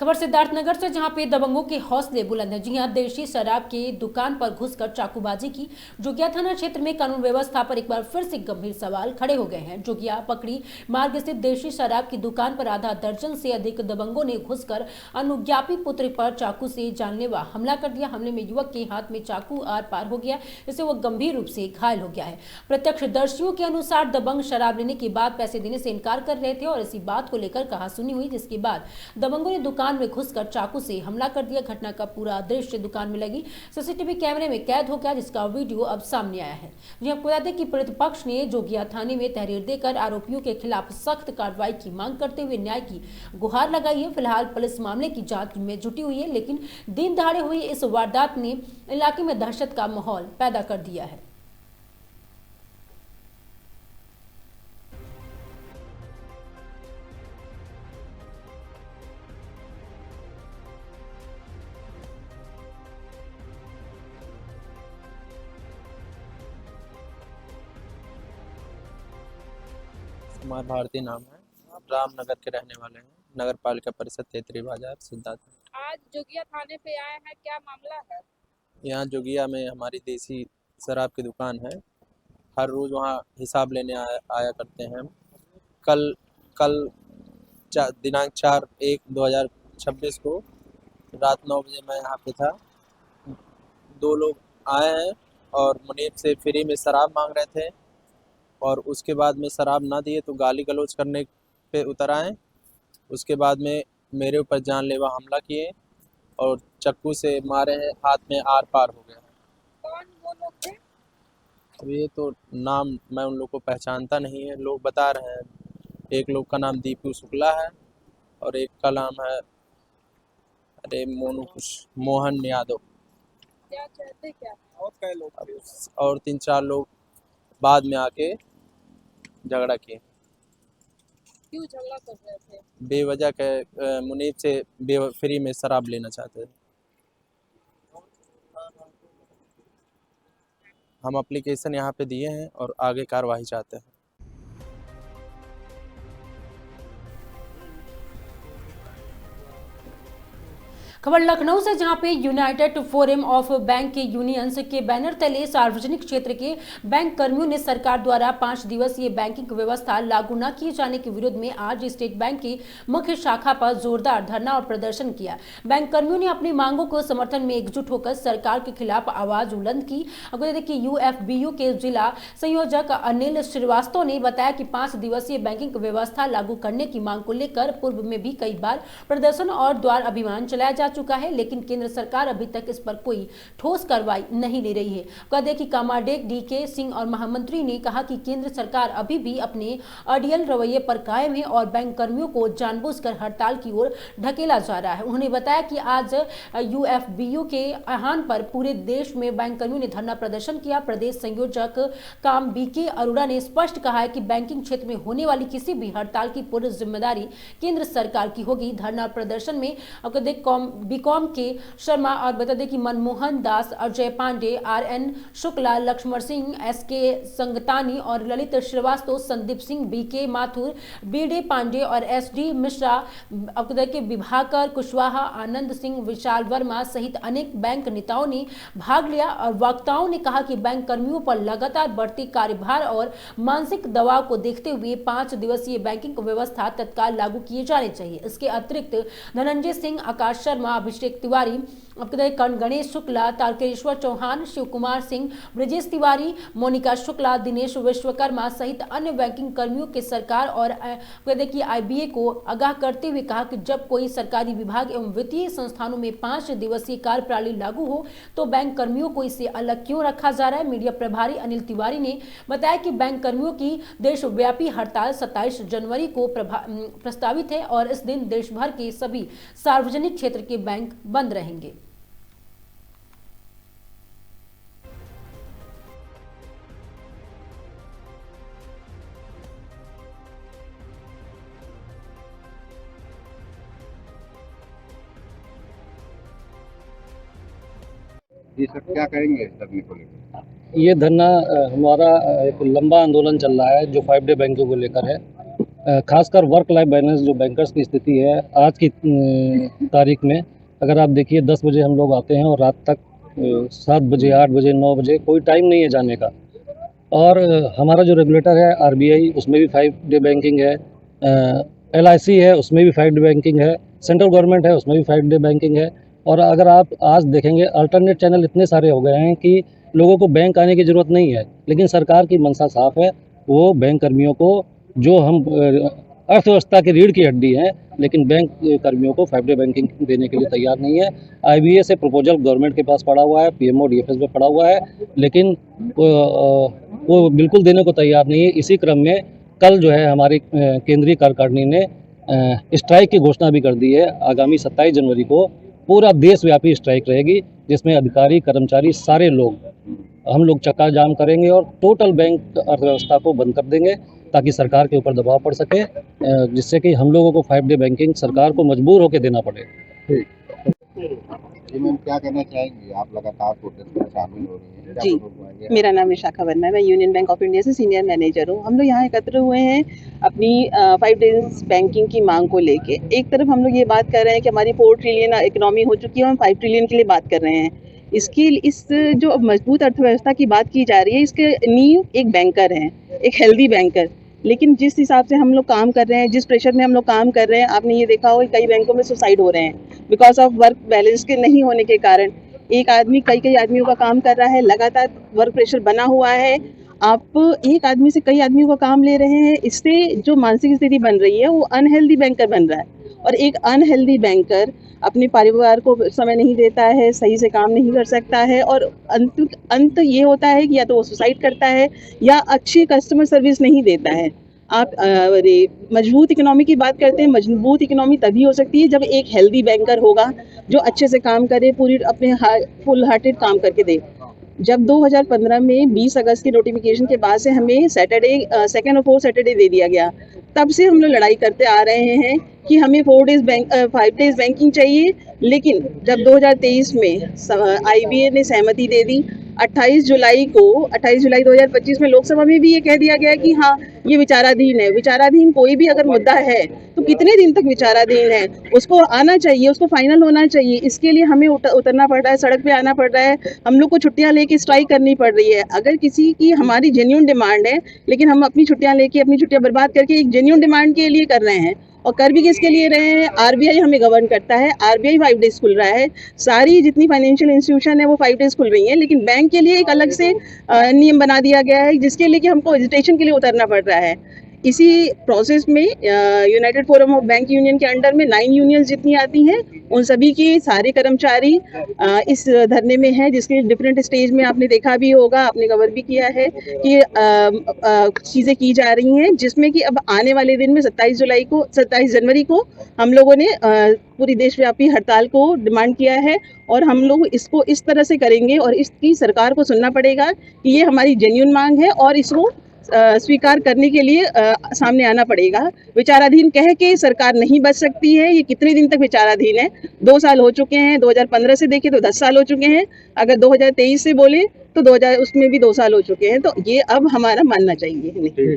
खबर सिद्धार्थनगर से, जहां पे दबंगों के हौसले बुलंद है। जी हां, देशी शराब की दुकान पर घुसकर चाकूबाजी की। जोगिया थाना क्षेत्र में कानून व्यवस्था पर एक बार फिर से गंभीर सवाल खड़े हो गए हैं। जोगिया पकड़ी मार्ग स्थित देशी शराब की दुकान पर आधा दर्जन से अधिक दबंगों ने घुसकर अनुज्ञापी पुत्र पर चाकू से जानलेवा हमला कर दिया। हमले में युवक के हाथ में चाकू आर पार हो गया, इससे वो गंभीर रूप से घायल हो गया है। प्रत्यक्षदर्शियों के अनुसार दबंग शराब लेने के बाद पैसे देने से इनकार कर रहे थे और इसी बात को लेकर कहासुनी हुई, जिसके बाद दबंगों ने दुकान में घुसकर चाकू से हमला कर दिया। घटना का पूरा दृश्य दुकान में लगी सीसीटीवी कैमरे में कैद हो गया, जिसका वीडियो अब सामने आया है। जी आपको बता दें कि प्रतिपक्ष ने जोगिया थाने में तहरीर देकर आरोपियों के खिलाफ सख्त कार्रवाई की मांग करते हुए न्याय की गुहार लगाई है। फिलहाल पुलिस मामले की जांच में जुटी हुई है, लेकिन दिन दहाड़े हुई इस वारदात ने इलाके में दहशत का माहौल पैदा कर दिया है। कुमार भारती नाम है, रामनगर के रहने वाले हैं, नगर पालिका परिषद तेतरी बाजार सिद्धार्थ। आज जोगिया थाने पे आए हैं, क्या मामला है? यहाँ जोगिया में हमारी देसी शराब की दुकान है। हर रोज़ वहाँ हिसाब लेने आया करते हैं हम। कल दिनांक 4/1/2026 को रात 9 बजे मैं यहाँ पे था। 2 लोग आए हैं और मुनीब से फ्री में शराब मांग रहे थे और उसके बाद में शराब ना दिए तो गाली गलौज करने पे उतर आए। उसके बाद में मेरे ऊपर जानलेवा हमला किए और चाकू से मारे हैं, हाथ में आर पार हो गया। कौन वो लोग थे? अब ये तो नाम मैं उन लोग को पहचानता नहीं है। लोग बता रहे हैं, एक लोग का नाम दीपू शुक्ला है और एक का नाम है मोहन यादव। क्या चाहते क्या? और कई लोग और 3-4 लोग बाद में आके झगड़ा किए। क्यों झगड़ा कर रहे थे? बेवजह के मुनीब से फ्री में शराब लेना चाहते थे। हम एप्लीकेशन यहाँ पे दिए हैं और आगे कार्रवाई चाहते हैं। खबर लखनऊ से, जहां पे United forum of bank unions के बैनर तले सार्वजनिक क्षेत्र के बैंक कर्मियों ने सरकार द्वारा 5 दिवसीय बैंकिंग व्यवस्था लागू न किए जाने के विरोध में आज स्टेट बैंक की मुख्य शाखा पर जोरदार धरना और प्रदर्शन किया। बैंक कर्मियों ने अपनी मांगों को समर्थन में एकजुट होकर सरकार के खिलाफ आवाज बुलंद की। कि यूएफबीयू के जिला संयोजक अनिल श्रीवास्तव ने बताया कि 5 दिवसीय बैंकिंग व्यवस्था लागू करने की मांग को लेकर पूर्व में भी कई बार प्रदर्शन और द्वार अभियान चलाया जा चुका है, लेकिन केंद्र सरकार अभी तक इस पर कोई ठोस कार्रवाई नहीं ले रही है। कहते कि कामाडेक डीके सिंह और महामंत्री ने कहा कि केंद्र सरकार अभी भी अपने अड़ियल रवैये पर कायम है और बैंक कर्मियों को जानबूझकर हड़ताल की ओर ढकेला जा रहा है। उन्होंने बताया कि आज यूएफबीयू के आह्वान पर पूरे देश में बैंक कर्मियों ने धरना प्रदर्शन किया। प्रदेश संयोजक काम बीके अरोड़ा ने स्पष्ट कहा है कि बैंकिंग क्षेत्र में होने वाली किसी भी हड़ताल की पूरी जिम्मेदारी केंद्र सरकार की होगी। धरना प्रदर्शन में बीकॉम के शर्मा और बता दें कि मनमोहन दास, अजय पांडे, आरएन शुक्ला, लक्ष्मण सिंह, एसके संगतानी और ललित श्रीवास्तव, संदीप सिंह, बीके माथुर, बीडे पांडे और एसडी मिश्रा, के विभाकर कुशवाहा, आनंद सिंह, विशाल वर्मा सहित अनेक बैंक नेताओं ने भाग लिया। और वक्ताओं ने कहा कि बैंक कर्मियों पर लगातार बढ़ती कार्यभार और मानसिक दबाव को देखते हुए 5 दिवसीय बैंकिंग व्यवस्था तत्काल लागू किए जाने चाहिए। इसके अतिरिक्त धनंजय सिंह, आकाश शर्मा, अभिषेक तिवारी, गणेश शुक्ला, तारकेश्वर चौहान, शिव कुमार सिंह, ब्रजेश तिवारी, मोनिका शुक्ला, दिनेश विश्वकर्मा सहित अन्य बैंकिंग कर्मियों के सरकार और आईबीए को आगाह करते हुए कहा कि जब कोई सरकारी विभाग एवं वित्तीय संस्थानों में 5 दिवसीय कार्यप्रणाली लागू हो तो बैंक कर्मियों को इससे अलग क्यों रखा जा रहा है। मीडिया प्रभारी अनिल तिवारी ने बताया कि बैंक कर्मियों की देशव्यापी हड़ताल 27 जनवरी को प्रस्तावित है और इस दिन देश भर के सभी सार्वजनिक क्षेत्र के बैंक बंद रहेंगे। जी सर, क्या करेंगे धरने को लेकर? ये धरना हमारा एक लंबा आंदोलन चल रहा है जो 5 डे बैंकों को लेकर है। खासकर वर्क लाइफ बैलेंस जो बैंकर्स की स्थिति है आज की तारीख में, अगर आप देखिए 10 बजे हम लोग आते हैं और रात तक 7 बजे 8 बजे 9 बजे कोई टाइम नहीं है जाने का। और हमारा जो रेगुलेटर है आरबीआई, उसमें भी 5 डे बैंकिंग है, LIC है उसमें भी 5 डे बैंकिंग है, सेंट्रल गवर्नमेंट है उसमें भी 5 डे बैंकिंग है। और अगर आप आज देखेंगे अल्टरनेट चैनल इतने सारे हो गए हैं कि लोगों को बैंक आने की ज़रूरत नहीं है, लेकिन सरकार की मंशा साफ है, वो बैंक कर्मियों को जो हम अर्थव्यवस्था की रीढ़ की हड्डी हैं, लेकिन बैंक कर्मियों को 5 डे बैंकिंग देने के लिए तैयार नहीं है। IBA से प्रपोजल गवर्नमेंट के पास पड़ा हुआ है, PMO DFS में पड़ा हुआ है, लेकिन वो बिल्कुल देने को तैयार नहीं है। इसी क्रम में कल जो है हमारी केंद्रीय कार्यकारिणी ने स्ट्राइक की घोषणा भी कर दी है। आगामी 27 जनवरी को पूरा देशव्यापी स्ट्राइक रहेगी, जिसमें अधिकारी कर्मचारी सारे लोग हम लोग चक्का जाम करेंगे और टोटल बैंक अर्थव्यवस्था को बंद कर देंगे ताकि सरकार के ऊपर दबाव पड़ सके, जिससे कि हम लोगों को 5 डे बैंकिंग सरकार को मजबूर होकर देना पड़े। मैम क्या कहना चाहेंगी, आप लगातार प्रोटेस्ट में शामिल हो रही हैं? जी, मेरा नाम विशाखा वर्मा है, मैं यूनियन बैंक ऑफ इंडिया से सीनियर मैनेजर हूँ। हम लोग यहाँ एकत्र हुए हैं अपनी 5 डेज बैंकिंग की मांग को लेके। एक तरफ हम लोग ये बात कर रहे हैं कि हमारी 4 ट्रिलियन इकोनॉमी हो चुकी है, हम 5 ट्रिलियन के लिए बात कर रहे हैं। इस जो मजबूत अर्थव्यवस्था की बात की जा रही है, इसके नींव एक बैंकर हैं, एक हेल्दी बैंकर। लेकिन जिस हिसाब से हम लोग काम कर रहे हैं, जिस प्रेशर में हम लोग काम कर रहे हैं, आपने ये देखा होगा कई बैंकों में सुसाइड हो रहे हैं बिकॉज ऑफ वर्क बैलेंस के नहीं होने के कारण। एक आदमी कई आदमियों का काम कर रहा है, लगातार वर्क प्रेशर बना हुआ है। आप एक आदमी से कई आदमियों का काम ले रहे हैं, इससे जो मानसिक स्थिति बन रही है वो अनहेल्दी बैंकर बन रहा है। और एक अनहेल्दी बैंकर अपने परिवार को समय नहीं देता है, सही से काम नहीं कर सकता है, और अंत ये होता है कि या तो वो सुसाइड करता है या अच्छी कस्टमर सर्विस नहीं देता है। आप मजबूत इकोनॉमी की बात करते हैं, मजबूत इकोनॉमी तभी हो सकती है जब एक हेल्दी बैंकर होगा जो अच्छे से काम करे, पूरी अपने फुल हार्टेड काम करके दे। जब 2015 में 20 अगस्त की नोटिफिकेशन के बाद से हमें सैटरडे 2nd और 4th सैटरडे दे दिया गया, तब से हम लोग लड़ाई करते आ रहे हैं कि हमें 5 डेज बैंकिंग चाहिए। लेकिन जब 2023 में IBA ने सहमति दे दी, 28 जुलाई 2025 में लोकसभा में भी ये कह दिया गया कि हाँ ये विचाराधीन है। विचाराधीन कोई भी अगर मुद्दा है तो कितने दिन तक विचाराधीन है, उसको आना चाहिए, उसको फाइनल होना चाहिए। इसके लिए हमें उतरना पड़ रहा है, सड़क पे आना पड़ रहा है, हम लोग को छुट्टियां लेके स्ट्राइक करनी पड़ रही है। अगर किसी की हमारी जेन्युइन डिमांड है, लेकिन हम अपनी छुट्टियां लेके अपनी छुट्टियां बर्बाद करके एक जेन्युइन डिमांड के लिए कर रहे हैं, और कर भी किसके लिए रहे हैं? RBI हमें गवर्न करता है, RBI 5 डेज खुल रहा है, सारी जितनी फाइनेंशियल इंस्टीट्यूशन है वो 5 डेज खुल रही हैं, लेकिन बैंक के लिए एक अलग से नियम बना दिया गया है जिसके लिए कि हमको एजिटेशन के लिए उतरना पड़ रहा है। इसी प्रोसेस में United forum of bank union के अंडर में 9 यूनियंस जितनी आती हैं, उन सभी के सारे कर्मचारी इस धरने में हैं, जिसके डिफरेंट स्टेज में आपने देखा भी होगा, आपने कवर भी किया है कि चीज़ें की जा रही हैं, जिसमें कि अब आने वाले दिन में 27 जनवरी को हम लोगों ने पूरी देशव्यापी हड़ताल को डिमांड किया है। और हम लोग इसको इस तरह से करेंगे और इसकी सरकार को सुनना पड़ेगा कि ये हमारी जेन्युइन मांग है और इसको स्वीकार करने के लिए सामने आना पड़ेगा। विचाराधीन कह के सरकार नहीं बच सकती है। ये कितने दिन तक विचाराधीन है? 2 साल हो चुके हैं, 2015 से देखें तो 10 साल हो चुके हैं, अगर 2023 से बोले तो 2000 उसमें भी 2 साल हो चुके हैं। तो ये अब हमारा मानना चाहिए नहीं।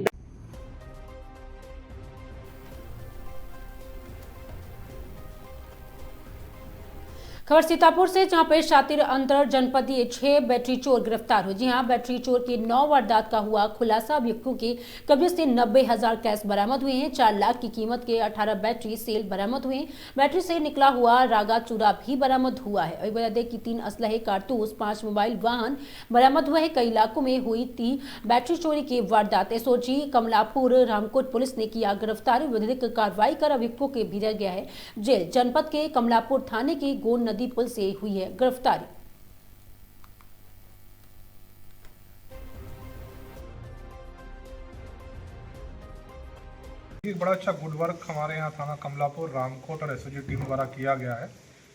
खबर सीतापुर से, जहां पे शातिर अंतर जनपदीय 6 बैटरी चोर गिरफ्तार हुए। जी हां, बैटरी चोर की 9 वारदात का हुआ खुलासा। अभियुक्तों के कब्जे से 90,000 कैश बरामद हुए हैं। 4 लाख की कीमत के 18 बैटरी सेल बरामद हुए हैं। बैटरी से निकला हुआ रागा चूरा भी बरामद हुआ है। बता दें कि 3 असलहे, कारतूस, 5 मोबाइल वाहन बरामद हुए हैं। कई इलाकों में हुई थी बैटरी चोरी की वारदात। SOG कमलापुर रामकोट पुलिस ने किया गिरफ्तारी। विधिक कार्रवाई कर अभियुक्तों के भेजा गया है जेल। जनपद के कमलापुर थाने की गोंड नदी पुल से हुई है गिरफ्तारी। एक बड़ा अच्छा गुड वर्क हमारे यहाँ थाना कमलापुर, रामकोट और SOG टीम द्वारा किया गया है।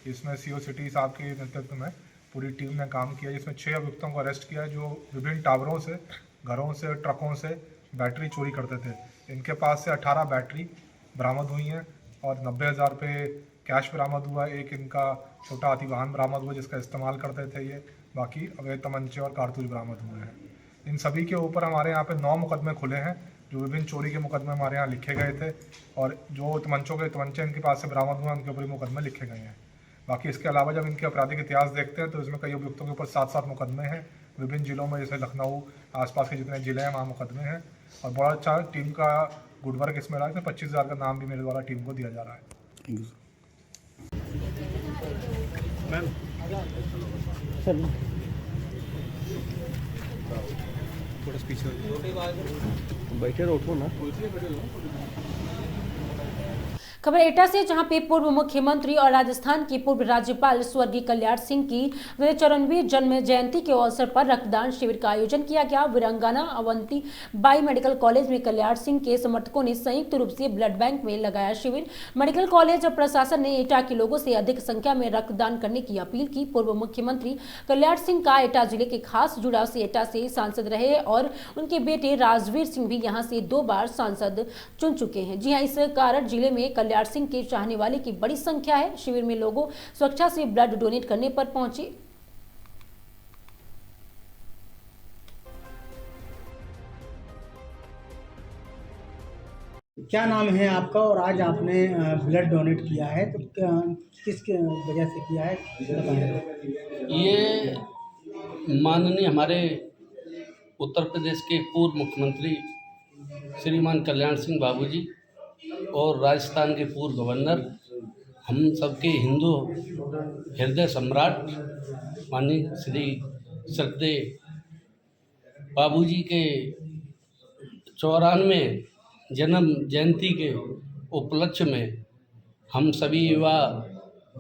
इसमें CO सिटी साहब के नेतृत्व में पूरी टीम ने काम किया, जिसमें 6 अभियुक्तों को अरेस्ट किया है, जो विभिन्न टावरों से, घरों से, ट्रकों से बैटरी चोरी करते थे। इनके पास से 18 बैटरी बरामद हुई हैं और 90,000 रुपये कैश बरामद हुआ। एक इनका छोटा हाथी वाहन बरामद हुआ जिसका इस्तेमाल करते थे ये। बाकी अवैध तमंचे और कारतूस बरामद हुए हैं। इन सभी के ऊपर हमारे यहाँ पे 9 मुकदमे खुले हैं। जो विभिन्न चोरी के मुकदमे हमारे यहाँ लिखे गए थे और जो तमंचे इनके पास से बरामद हुए उनके ऊपर मुकदमे लिखे गए हैं। बाकी इसके अलावा जब इनके आपराधिक इतिहास देखते हैं तो इसमें कई अभियुक्तों के ऊपर 7 मुकदमे हैं विभिन्न जिलों में, जैसे लखनऊ आसपास के जितने जिले हैं वहाँ मुकदमे हैं। और बड़ा अच्छा टीम का गुड वर्क इसमें रहा है। 25,000 का नाम भी मेरे द्वारा टीम को दिया जा रहा है। Thank you sir. बैठे रहो, उठो ना। खबर एटा से, जहां पे पूर्व मुख्यमंत्री और राजस्थान के पूर्व राज्यपाल स्वर्गीय कल्याण सिंह की 94वीं जन्म जयंती के अवसर पर रक्तदान शिविर का आयोजन किया गया। वीरांगना अवंती बाई मेडिकल कॉलेज में कल्याण सिंह के समर्थकों ने संयुक्त रूप से ब्लड बैंक में लगाया शिविर। मेडिकल कॉलेज और प्रशासन ने एटा के लोगों से अधिक संख्या में रक्तदान करने की अपील की। पूर्व मुख्यमंत्री कल्याण सिंह का एटा जिले के खास जुड़ाव से एटा से सांसद रहे और उनके बेटे राजवीर सिंह भी यहां से 2 बार सांसद चुन चुके हैं। जी हां, इस कारण जिले में कल्याण सिंह के चाहने वाले की बड़ी संख्या है। शिविर में लोगों स्वेच्छा से ब्लड डोनेट करने पर पहुंचे। क्या नाम है आपका और आज आपने ब्लड डोनेट किया है तो किस वजह से किया है बताएं। ये माननीय हमारे उत्तर प्रदेश के पूर्व मुख्यमंत्री श्रीमान कल्याण सिंह बाबूजी और राजस्थान के पूर्व गवर्नर, हम सबके हिंदू हृदय सम्राट माननीय श्री सत्यदेव बाबूजी के 94वें जन्म जयंती के उपलक्ष्य में हम सभी युवा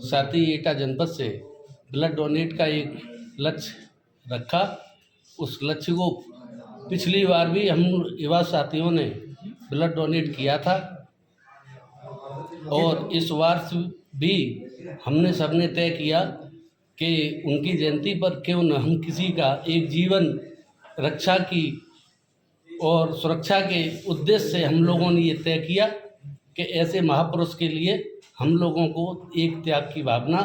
साथी एटा जनपद से ब्लड डोनेट का एक लक्ष्य रखा। उस लक्ष्य को पिछली बार भी हम युवा साथियों ने ब्लड डोनेट किया था और इस वर्ष भी हमने सबने तय किया कि उनकी जयंती पर क्यों न हम किसी का एक जीवन रक्षा की और सुरक्षा के उद्देश्य से हम लोगों ने ये तय किया कि ऐसे महापुरुष के लिए हम लोगों को एक त्याग की भावना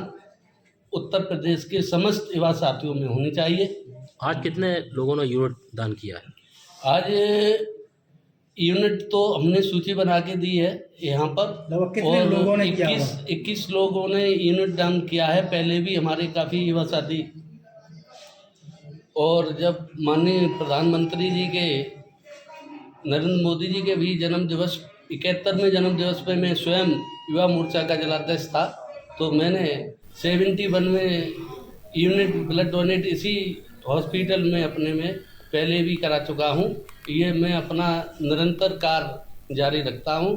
उत्तर प्रदेश के समस्त युवा साथियों में होनी चाहिए। आज कितने लोगों ने यूनिट दान किया है? आज यूनिट तो हमने सूची बना के दी है यहाँ पर, कितने लोगों ने किया? 21 लोगों ने यूनिट दान किया है। पहले भी हमारे काफ़ी युवा साथी, और जब माननीय प्रधानमंत्री जी के नरेंद्र मोदी जी के भी जन्म दिवस 71वें जन्म दिवस पे मैं स्वयं युवा मोर्चा का जिलाध्यक्ष था, तो मैंने 71वें यूनिट ब्लड डोनेट इसी हॉस्पिटल में अपने में पहले भी करा चुका हूँ। ये मैं अपना निरंतर कार्य जारी रखता हूँ।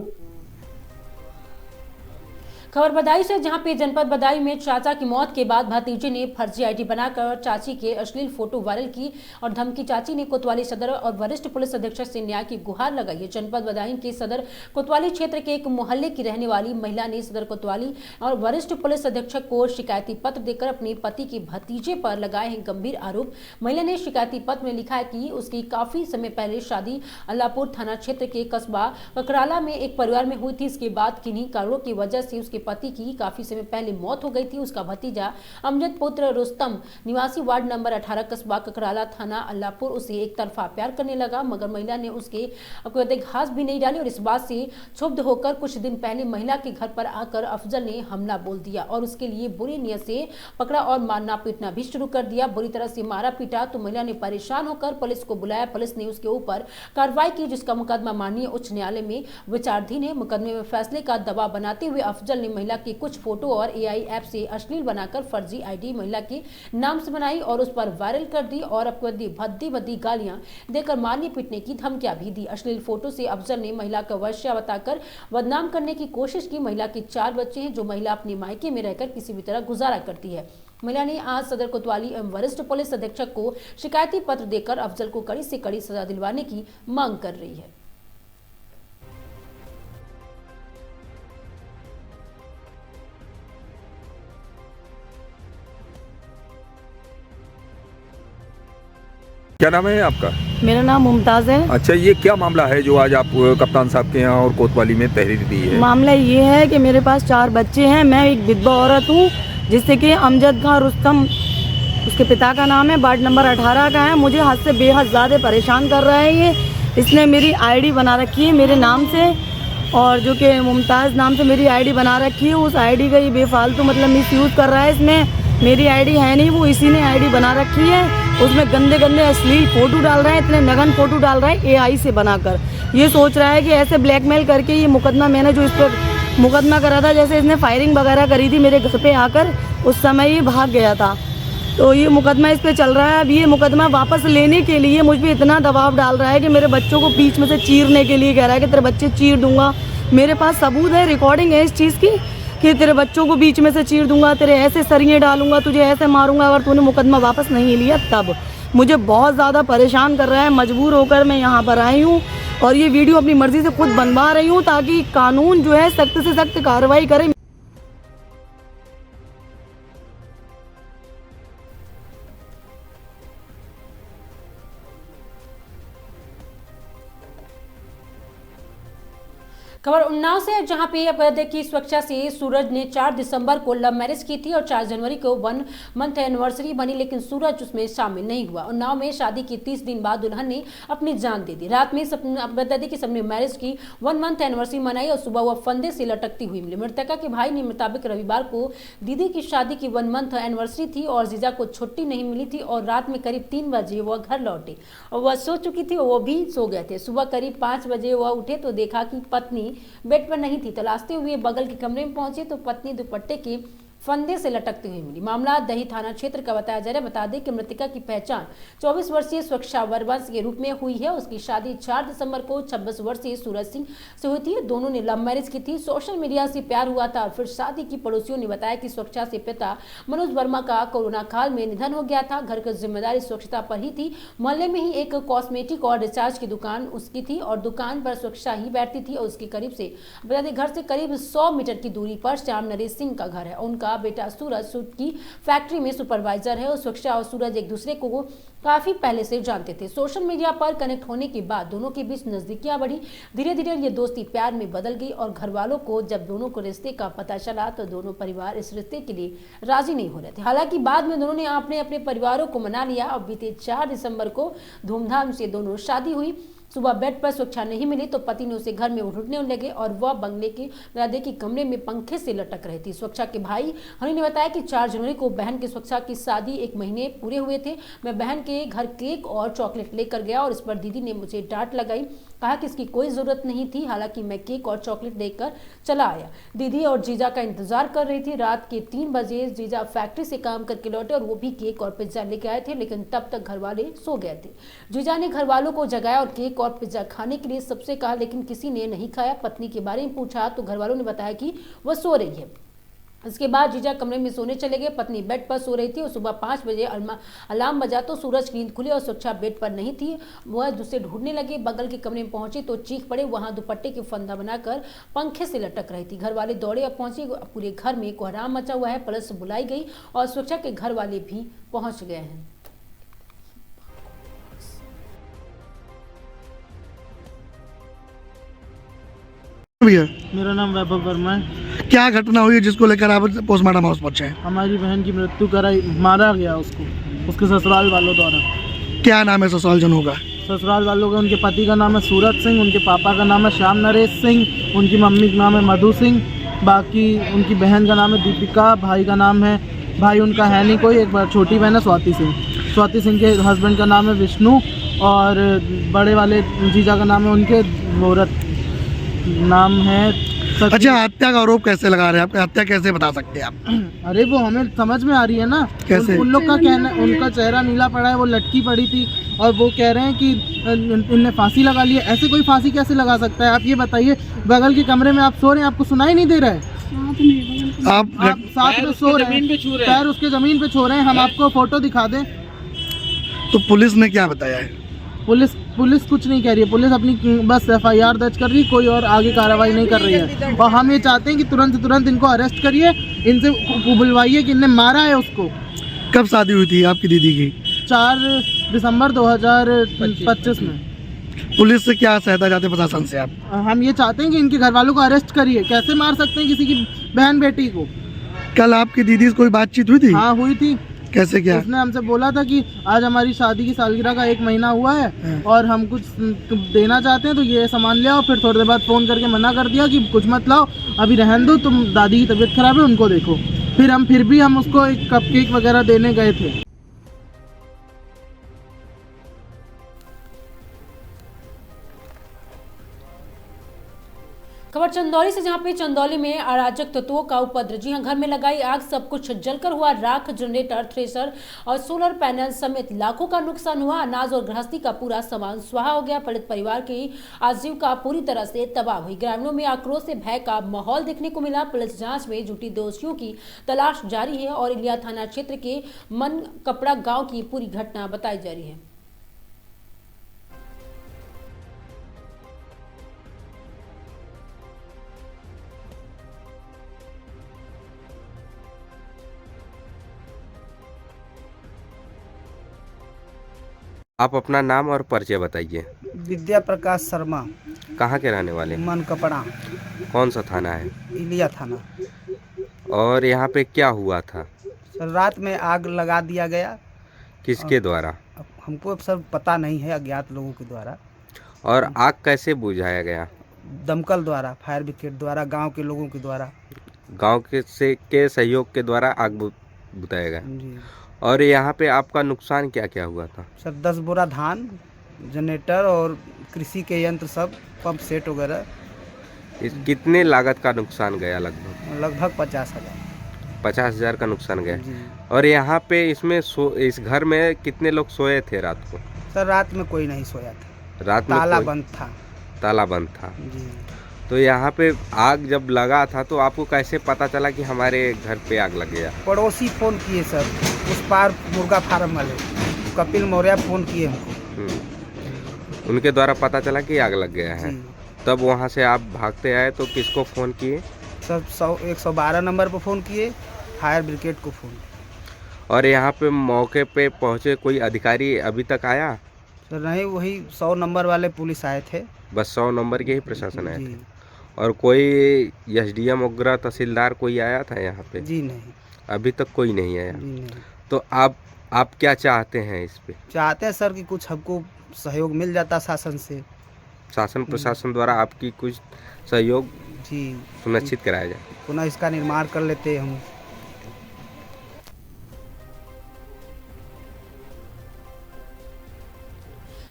खबर बदायूं से, जहां पे जनपद बदायूं में चाचा की मौत के बाद भतीजे ने फर्जी आईडी बनाकर चाची के अश्लील फोटो वायरल की और धमकी। चाची ने कोतवाली सदर और वरिष्ठ पुलिस अधीक्षक से न्याय की गुहार लगाई है। जनपद बदायूं के सदर कोतवाली क्षेत्र के एक मोहल्ले की रहने वाली महिला ने सदर कोतवाली और वरिष्ठ पुलिस अधीक्षक को शिकायती पत्र देकर अपने पति के भतीजे पर लगाए हैं गंभीर आरोप। महिला ने शिकायती पत्र में लिखा है कि उसकी काफी समय पहले शादी अल्लाहपुर थाना क्षेत्र के कस्बा ककराला में एक परिवार में हुई थी। इसके बाद किन्हीं कारणों की वजह से उसके पति की काफी समय पहले मौत हो गई थी। उसका भतीजा अमजद पुत्र रुस्तम निवासी वार्ड नंबर 18 कस्बा ककराला थाना अल्लाहपुर उसे एक तरफा प्यार करने लगा, मगर महिला ने उसके कोई घास भी नहीं डाली और इस बात से क्षुब्ध होकर कुछ दिन पहले महिला के घर पर आकर अफजल ने हमला बोल दिया और उसके लिए बुरी नीयत से पकड़ा और मारना पीटना भी शुरू कर दिया। बुरी तरह से मारा पीटा तो महिला ने परेशान होकर पुलिस को बुलाया। पुलिस ने उसके ऊपर कार्रवाई की, जिसका मुकदमा माननीय उच्च न्यायालय में विचाराधीन है। मुकदमे में फैसले का दबाव बनाते हुए अफजल ने महिला के कुछ फोटो और एआई ऐप से अश्लील बनाकर फर्जी आईडी महिला के नाम से बनाई और उस पर वायरल कर दी और अपनी भद्दी गालियां देकर मारने पीटने की धमकियां भी दी। अश्लील फोटो से अफजल ने महिला को वैश्या बताकर बदनाम करने की कोशिश की। महिला के 4 बच्चे हैं जो महिला अपने मायके में रहकर किसी भी तरह गुजारा करती है। महिला ने आज सदर कोतवाली एवं वरिष्ठ पुलिस अधीक्षक को शिकायती पत्र देकर अफजल को कड़ी से कड़ी सजा दिलवाने की मांग कर रही है। क्या नाम है आपका? मेरा नाम मुमताज़ है। अच्छा, ये क्या मामला है जो आज आप कप्तान साहब के यहाँ और कोतवाली में तहरीर दी है? मामला ये है कि मेरे पास 4 बच्चे हैं, मैं एक विधवा औरत हूँ, जिससे कि अमजद खान रुस्तम उसके पिता का नाम है, वार्ड नंबर 18 का है। मुझे हद से बेहद ज़्यादा परेशान कर रहा है ये। इसने मेरी आईडी बना रखी है मेरे नाम से, और जो कि मुमताज़ नाम से मेरी आईडी बना रखी है। उस आईडी का ये बेफालतू मतलब मिसयूज़ कर रहा है। इसमें मेरी आईडी है नहीं, वो इसी ने आईडी बना रखी है। उसमें गंदे गंदे अश्लील फ़ोटो डाल रहा है, इतने नगन फ़ोटो डाल रहा है AI से बनाकर। ये सोच रहा है कि ऐसे ब्लैकमेल करके ये मुकदमा, मैंने जो इस पर मुकदमा करा था, जैसे इसने फायरिंग वगैरह करी थी मेरे घर पे आकर, उस समय ये भाग गया था। तो ये मुकदमा इस पे चल रहा है। अब ये मुकदमा वापस लेने के लिए मुझ पे इतना दबाव डाल रहा है कि मेरे बच्चों को बीच में से चीरने के लिए कह रहा है कि तेरे बच्चे चीर दूंगा। मेरे पास सबूत है, रिकॉर्डिंग है इस चीज़ की कि तेरे बच्चों को बीच में से चीर दूंगा, तेरे ऐसे सरिये डालूंगा, तुझे ऐसे मारूंगा अगर तूने मुकदमा वापस नहीं लिया तब। मुझे बहुत ज़्यादा परेशान कर रहा है। मजबूर होकर मैं यहाँ पर आई हूँ और ये वीडियो अपनी मर्ज़ी से खुद बनवा रही हूँ ताकि कानून जो है सख्त से सख्त कार्रवाई करे। खबर उन्नाव से, जहां पे अब देखिए सुरक्षा से सूरज ने 4 दिसंबर को लव मैरिज की थी और 4 जनवरी को 1 मंथ एनिवर्सरी बनी, लेकिन सूरज उसमें शामिल नहीं हुआ। उन्नाव में शादी की 30 दिन बाद दुल्हन ने अपनी जान दे दी। रात में बता दें कि सबने मैरिज की 1 मंथ एनिवर्सरी मनाई और सुबह वह फंदे से लटकती हुई मिली। मृतका के भाई ने मुताबिक रविवार को दीदी की शादी की 1 मंथ एनिवर्सरी थी और जीजा को छुट्टी नहीं मिली थी और रात में करीब 3 बजे वह घर लौटे और वह सो चुकी थी और वो भी सो गए थे। सुबह करीब 5 बजे वह उठे तो देखा कि पत्नी बेड पर नहीं थी। तलाशते हुए बगल के कमरे में पहुंचे तो पत्नी दुपट्टे के फंदे से लटकते हुए मिली। मामला दही थाना क्षेत्र का बताया जा रहा है। बता दें कि मृतका की पहचान 24 वर्षीय सुरक्षा वरवंश के रूप में हुई है। उसकी शादी 4 दिसंबर को 26 वर्षीय सूरज सिंह से हुई थी। दोनों ने लव मैरिज की थी। सोशल मीडिया से प्यार हुआ था और फिर शादी की। पड़ोसियों ने बताया कि सुरक्षा से पिता मनोज वर्मा का कोरोना काल में निधन हो गया था। घर की जिम्मेदारी सुरक्षा पर ही थी। मोहल्ले में ही एक कॉस्मेटिक और रिचार्ज की दुकान उसकी थी और दुकान पर सुरक्षा ही बैठती थी और उसके करीब से बता दें घर से करीब 100 मीटर की दूरी पर श्याम नरेश सिंह का घर है। उनका बेटा सूरज सूट की फैक्ट्री में सुपरवाइजर है और सुरक्षा और सूरज एक दूसरे को काफी पहले से जानते थे। सोशल मीडिया पर कनेक्ट होने के बाद दोनों के बीच नजदीकियां बढ़ी। धीरे धीरे ये दोस्ती प्यार में बदल गई और घर वालों को जब दोनों को रिश्ते का पता चला तो दोनों परिवार इस रिश्ते के लिए राजी नहीं हो रहे थे। हालांकि बाद में दोनों ने अपने अपने परिवारों को मना लिया और बीते 4 दिसंबर को धूमधाम से दोनों शादी हुई। सुबह बेड पर सुरक्षा नहीं मिली तो पति ने उसे घर में उठने लगे और वह बंगले के राधे के कमरे में पंखे से लटक रही थी। सुरक्षा के भाई हनी ने बताया कि 4 जनवरी को बहन की सुरक्षा की शादी 1 महीने पूरे हुए थे। मैं बहन के घर केक और चॉकलेट लेकर गया और इस पर दीदी ने मुझे डांट लगाई, कहा कि इसकी कोई जरूरत नहीं थी। हालांकि मैं केक और चॉकलेट लेकर चला आया। दीदी और जीजा का इंतजार कर रही थी। रात के 3 बजे जीजा फैक्ट्री से काम करके लौटे और वो भी केक और पिज्जा लेके आए थे, लेकिन तब तक घर वाले सो गए थे। जीजा ने घर वालों को जगाया और केक और पिज्जा खाने के लिए सबसे कहा, लेकिन किसी ने नहीं खाया। पत्नी के बारे में पूछा तो घर वालों ने बताया कि वह सो रही है। इसके बाद जीजा कमरे में सोने चले गए। पत्नी बेड पर सो रही थी और सुबह 5 बजे अलार्म बजा तो सूरज की नींद खुली और सुरक्षा बेड पर नहीं थी। वह दूसरे ढूंढने लगे। बगल के कमरे में पहुंचे तो चीख पड़े। वहां दुपट्टे के फंदा बनाकर पंखे से लटक रही थी। घर वाले दौड़े और पहुंचे। पूरे घर में कोहराम मचा हुआ है। पुलिस बुलाई गई और सुरक्षा के घर वाले भी पहुंच गए हैं। मेरा नाम वैभव वर्मा है। क्या घटना हुई है जिसको लेकर आप पोस्टमार्टम हाउस पहुंचे हैं? हमारी बहन की मृत्यु कराई, मारा गया उसको उसके ससुराल वालों द्वारा। क्या नाम है ससुराल जनों का? ससुराल वालों का, उनके पति का नाम है सूरज सिंह, उनके पापा का नाम है श्याम नरेश सिंह, उनकी मम्मी का नाम है मधु सिंह, बाकी उनकी बहन का नाम है दीपिका, भाई का नाम है, भाई उनका है नहीं कोई, एक छोटी बहन है स्वाति सिंह। स्वाति सिंह के हस्बैंड का नाम है विष्णु और बड़े वाले जीजा का नाम है उनके मुहूर्त नाम है। अच्छा, हत्या का आरोप कैसे लगा रहे हैं? आपकी हत्या कैसे बता सकते हैं आप? अरे वो हमें समझ में आ रही है ना। कैसे? उन लोग का कहना, उनका चेहरा नीला पड़ा है, वो लटकी पड़ी थी और वो कह रहे हैं कि इनने फांसी लगा ली है। ऐसे कोई फांसी कैसे लगा सकता है? आप ये बताइए, बगल के कमरे में आप सो रहे हैं, आपको सुनाई नहीं दे रहा है? आप साथ में सो रहे हैं, पैर उसके जमीन पे छू रहे हैं। हम आपको फोटो दिखा दें? तो पुलिस ने क्या बताया है? पुलिस कुछ नहीं कह रही है। पुलिस अपनी बस FIR दर्ज कर रही है, कोई और आगे कार्रवाई नहीं कर रही है। और हम ये चाहते हैं कि तुरंत इनको अरेस्ट करिए, इनसे बुलवाइए कि इनने मारा है उसको। कब शादी हुई थी आपकी दीदी की? 4 दिसंबर 2025 में। पुलिस से क्या सहायता चाहते हैं प्रशासन से आप? हम ये चाहते हैं कि इनके घर वालों को अरेस्ट करिए। कैसे मार सकते हैं किसी की बहन बेटी को? कल आपकी दीदी से कोई बातचीत हुई थी? हाँ हुई थी। कैसे किया? उसने हमसे बोला था कि आज हमारी शादी की सालगिरह का 1 महीना हुआ है और हम कुछ देना चाहते हैं, तो ये सामान ले आओ। फिर थोड़ी देर बाद फ़ोन करके मना कर दिया कि कुछ मत लाओ, अभी रहने दो, तुम दादी की तबीयत खराब है उनको देखो। फिर भी हम उसको एक कपकेक वगैरह देने गए थे। खबर चंदौली से, जहां पे चंदौली में अराजक तत्वों का उपद्रव। जी हां, घर में लगाई आग, सब कुछ जलकर हुआ राख। जनरेटर, थ्रेसर और सोलर पैनल समेत लाखों का नुकसान हुआ। अनाज और गृहस्थी का पूरा सामान स्वाहा हो गया। पीड़ित परिवार की आजीविका पूरी तरह से तबाह हुई। ग्रामीणों में आक्रोश से भय का माहौल देखने को मिला। पुलिस जांच में जुटी, दोषियों की तलाश जारी है और इलिया थाना क्षेत्र के मन कपड़ा गाँव की पूरी घटना बताई जा रही है। आप अपना नाम और परिचय बताइए। विद्या प्रकाश शर्मा। कहाँ के रहने वाले? मन कपड़ा। कौन सा थाना है? इलिया थाना। और यहाँ पे क्या हुआ था? सर रात में आग लगा दिया गया। किसके द्वारा? हमको सर पता नहीं है, अज्ञात लोगों के द्वारा। और आग कैसे बुझाया गया? दमकल द्वारा, फायर ब्रिगेड द्वारा, गांव के लोगों के द्वारा। गांव के सहयोग के द्वारा आग बुझाया गया। जी। और यहाँ पे आपका नुकसान क्या क्या हुआ था? सर 10 बोरा धान, जनरेटर और कृषि के यंत्र सब, पंप सेट वगैरह। कितने लागत का नुकसान गया? लगभग 50,000। 50,000 का नुकसान गया। और यहाँ पे इस घर में कितने लोग सोए थे रात को? सर रात में कोई नहीं सोया था। रात में ताला बंद था। ताला बंद था। जी। तो यहाँ पे आग जब लगा था तो आपको कैसे पता चला कि हमारे घर पे आग लग गया? पड़ोसी फोन किए सर, उस पार मुर्गा फार्म वाले कपिल मौर्य फोन किए हमको। उनके द्वारा पता चला कि आग लग गया है। तब वहाँ से आप भागते आए तो किसको फ़ोन किए? सर 112 नंबर पर फ़ोन किए, फायर ब्रिगेड को फ़ोन। और यहाँ पे मौके पे पहुँचे कोई अधिकारी अभी तक आया? सर नहीं, वही 100 नंबर वाले पुलिस आए थे। बस 100 नंबर के ही प्रशासन आए थे। और कोई एसडीएम वगैरह तहसीलदार कोई आया था यहाँ पे? जी नहीं, अभी तक कोई नहीं आया। जी नहीं। तो आप क्या चाहते हैं इस पे? चाहते हैं सर कि कुछ हमको सहयोग मिल जाता शासन से। शासन प्रशासन द्वारा आपकी कुछ सहयोग जी सुनिश्चित कराया जाए। पुनः इसका निर्माण कर लेते हम।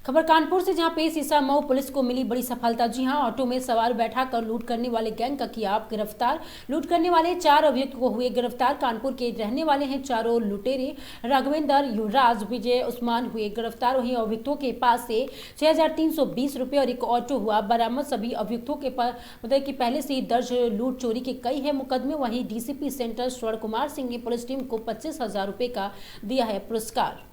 खबर कानपुर से, जहां पे सीसा मऊ पुलिस को मिली बड़ी सफलता। जी हां, ऑटो में सवार बैठाकर लूट करने वाले गैंग का किया गिरफ्तार। लूट करने वाले 4 अभियुक्त को हुए गिरफ्तार। कानपुर के रहने वाले हैं चारों लुटेरे। राघवेंद्र, युवराज, विजय, उस्मान हुए गिरफ्तार। वहीं अभियुक्तों के पास से 6,320 रुपये और एक ऑटो हुआ बरामद। सभी अभियुक्तों के पास मतलब कि पहले से ही दर्ज लूट चोरी के कई है मुकदमे। वहीं डीसीपी सेंटर स्वर्ण कुमार सिंह ने पुलिस टीम को 25,000 रुपये का दिया है पुरस्कार।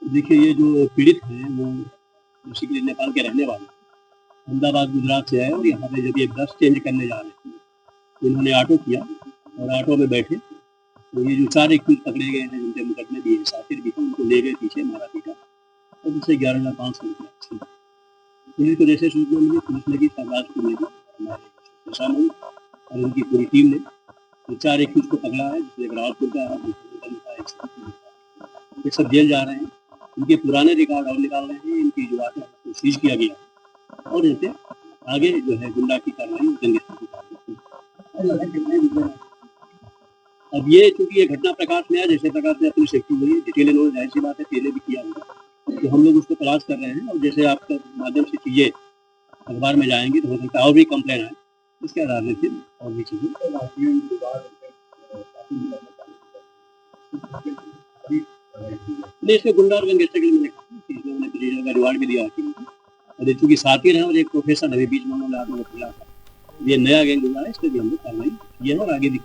देखिए, ये जो पीड़ित हैं वो बेसिकली नेपाल के रहने वाले, अहमदाबाद गुजरात से आए और यहाँ पे जब ये बस चेंज करने जा रहे थे तो इन्होंने ऑटो किया और ऑटो में बैठे तो ये जो 4 एक्यूज पकड़े गए हैं जिनके मुकदमे दिए साफिर भी, उनको ले गए पीछे, मारा पीटा और उससे 11,500 रुपये। पुलिस को जैसे सूचना मिली, पुलिस लगी शाहबाजपुर में हमारे प्रशासन और उनकी पूरी टीम ने तो 4 एक्यूज को पकड़ा है, जिसमें एक रावतपुर का है, ये सब जेल जा रहे हैं। इनके पुराने रिकॉर्ड और निकाल रहे हैं, इनकी जो आते हैं सीज किया गया और इनसे आगे जो है गुंडा की कार्रवाई दंगे की कार्रवाई। अब ये चूंकि ये घटना प्रकाश में है, जैसे प्रकाश में पुलिस एक्टिव हुई है, डिटेल इन्होंने जाहिर सी बात है पहले भी किया होगा, तो हम लोग उसको तलाश कर रहे हैं और जैसे आपके माध्यम से चीज़ें अखबार में जाएंगी तो हो सकता है और भी कंप्लेन आए, इसके आधार में फिर और भी चीज़ें इसमें गुंडा और गैंगस्टर के लिए का रिवार्ड भी दिया और चूंकि साथी रहे और एक प्रोफेसर अभी बीच में उन्होंने आगे खुला था, ये नया गैंग गुंडा है, इस पर भी हम लोग कार्रवाई किए हैं और आगे भी।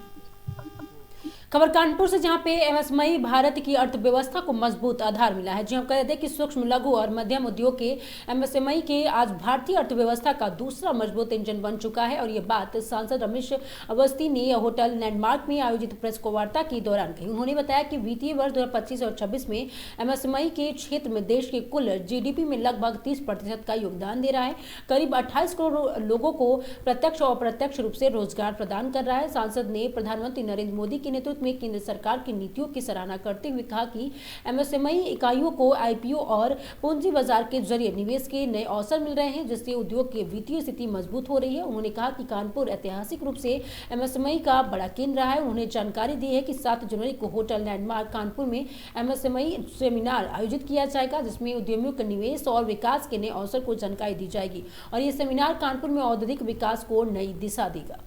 खबर कानपुर से, जहां पे एमएसएमई भारत की अर्थव्यवस्था को मजबूत आधार मिला है। जी हम कह रहे थे कि सूक्ष्म लघु और मध्यम उद्योग के एमएसएमई के आज भारतीय अर्थव्यवस्था का दूसरा मजबूत इंजन बन चुका है। और ये बात सांसद रमेश अवस्थी ने होटल लैंडमार्क में आयोजित प्रेस वार्ता के दौरान कही। उन्होंने बताया कि वित्तीय वर्ष 2025 और 26 में एमएसएमई के क्षेत्र में देश के कुल जीडीपी में लगभग 30% का योगदान दे रहा है। करीब 28 करोड़ लोगों को प्रत्यक्ष और अप्रत्यक्ष रूप से रोजगार प्रदान कर रहा है। सांसद ने प्रधानमंत्री नरेंद्र मोदी के नेतृत्व में केंद्र सरकार की नीतियों की सराहना करते हुए कहा कि एमएसएमई इकाइयों को आईपीओ और पूंजी बाजार के जरिए निवेश के नए अवसर मिल रहे हैं, जिससे उद्योग की वित्तीय स्थिति मजबूत हो रही है। उन्होंने कहा कि कानपुर ऐतिहासिक रूप से एमएसएमई का बड़ा केंद्र रहा है। उन्होंने जानकारी दी है कि 7 जनवरी को होटल लैंडमार्क कानपुर में एमएसएमई सेमिनार आयोजित किया जाएगा, जिसमें उद्यमियों के निवेश और विकास के नए अवसर को जानकारी दी जाएगी। और ये सेमिनार कानपुर में औद्योगिक विकास को नई दिशा देगा।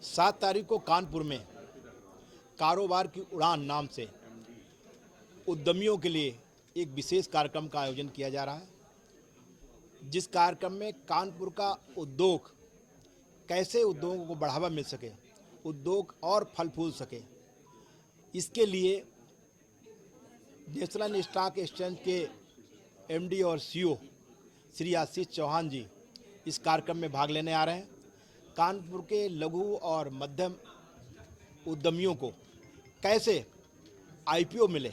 सात तारीख को कानपुर में कारोबार की उड़ान नाम से उद्यमियों के लिए एक विशेष कार्यक्रम का आयोजन किया जा रहा है, जिस कार्यक्रम में कानपुर का उद्योग कैसे उद्योगों को बढ़ावा मिल सके, उद्योग और फल फूल सके, इसके लिए नेशनल स्टॉक एक्सचेंज के एमडी और सीईओ श्री आशीष चौहान जी इस कार्यक्रम में भाग लेने आ रहे हैं। कानपुर के लघु और मध्यम उद्यमियों को कैसे आईपीओ मिले,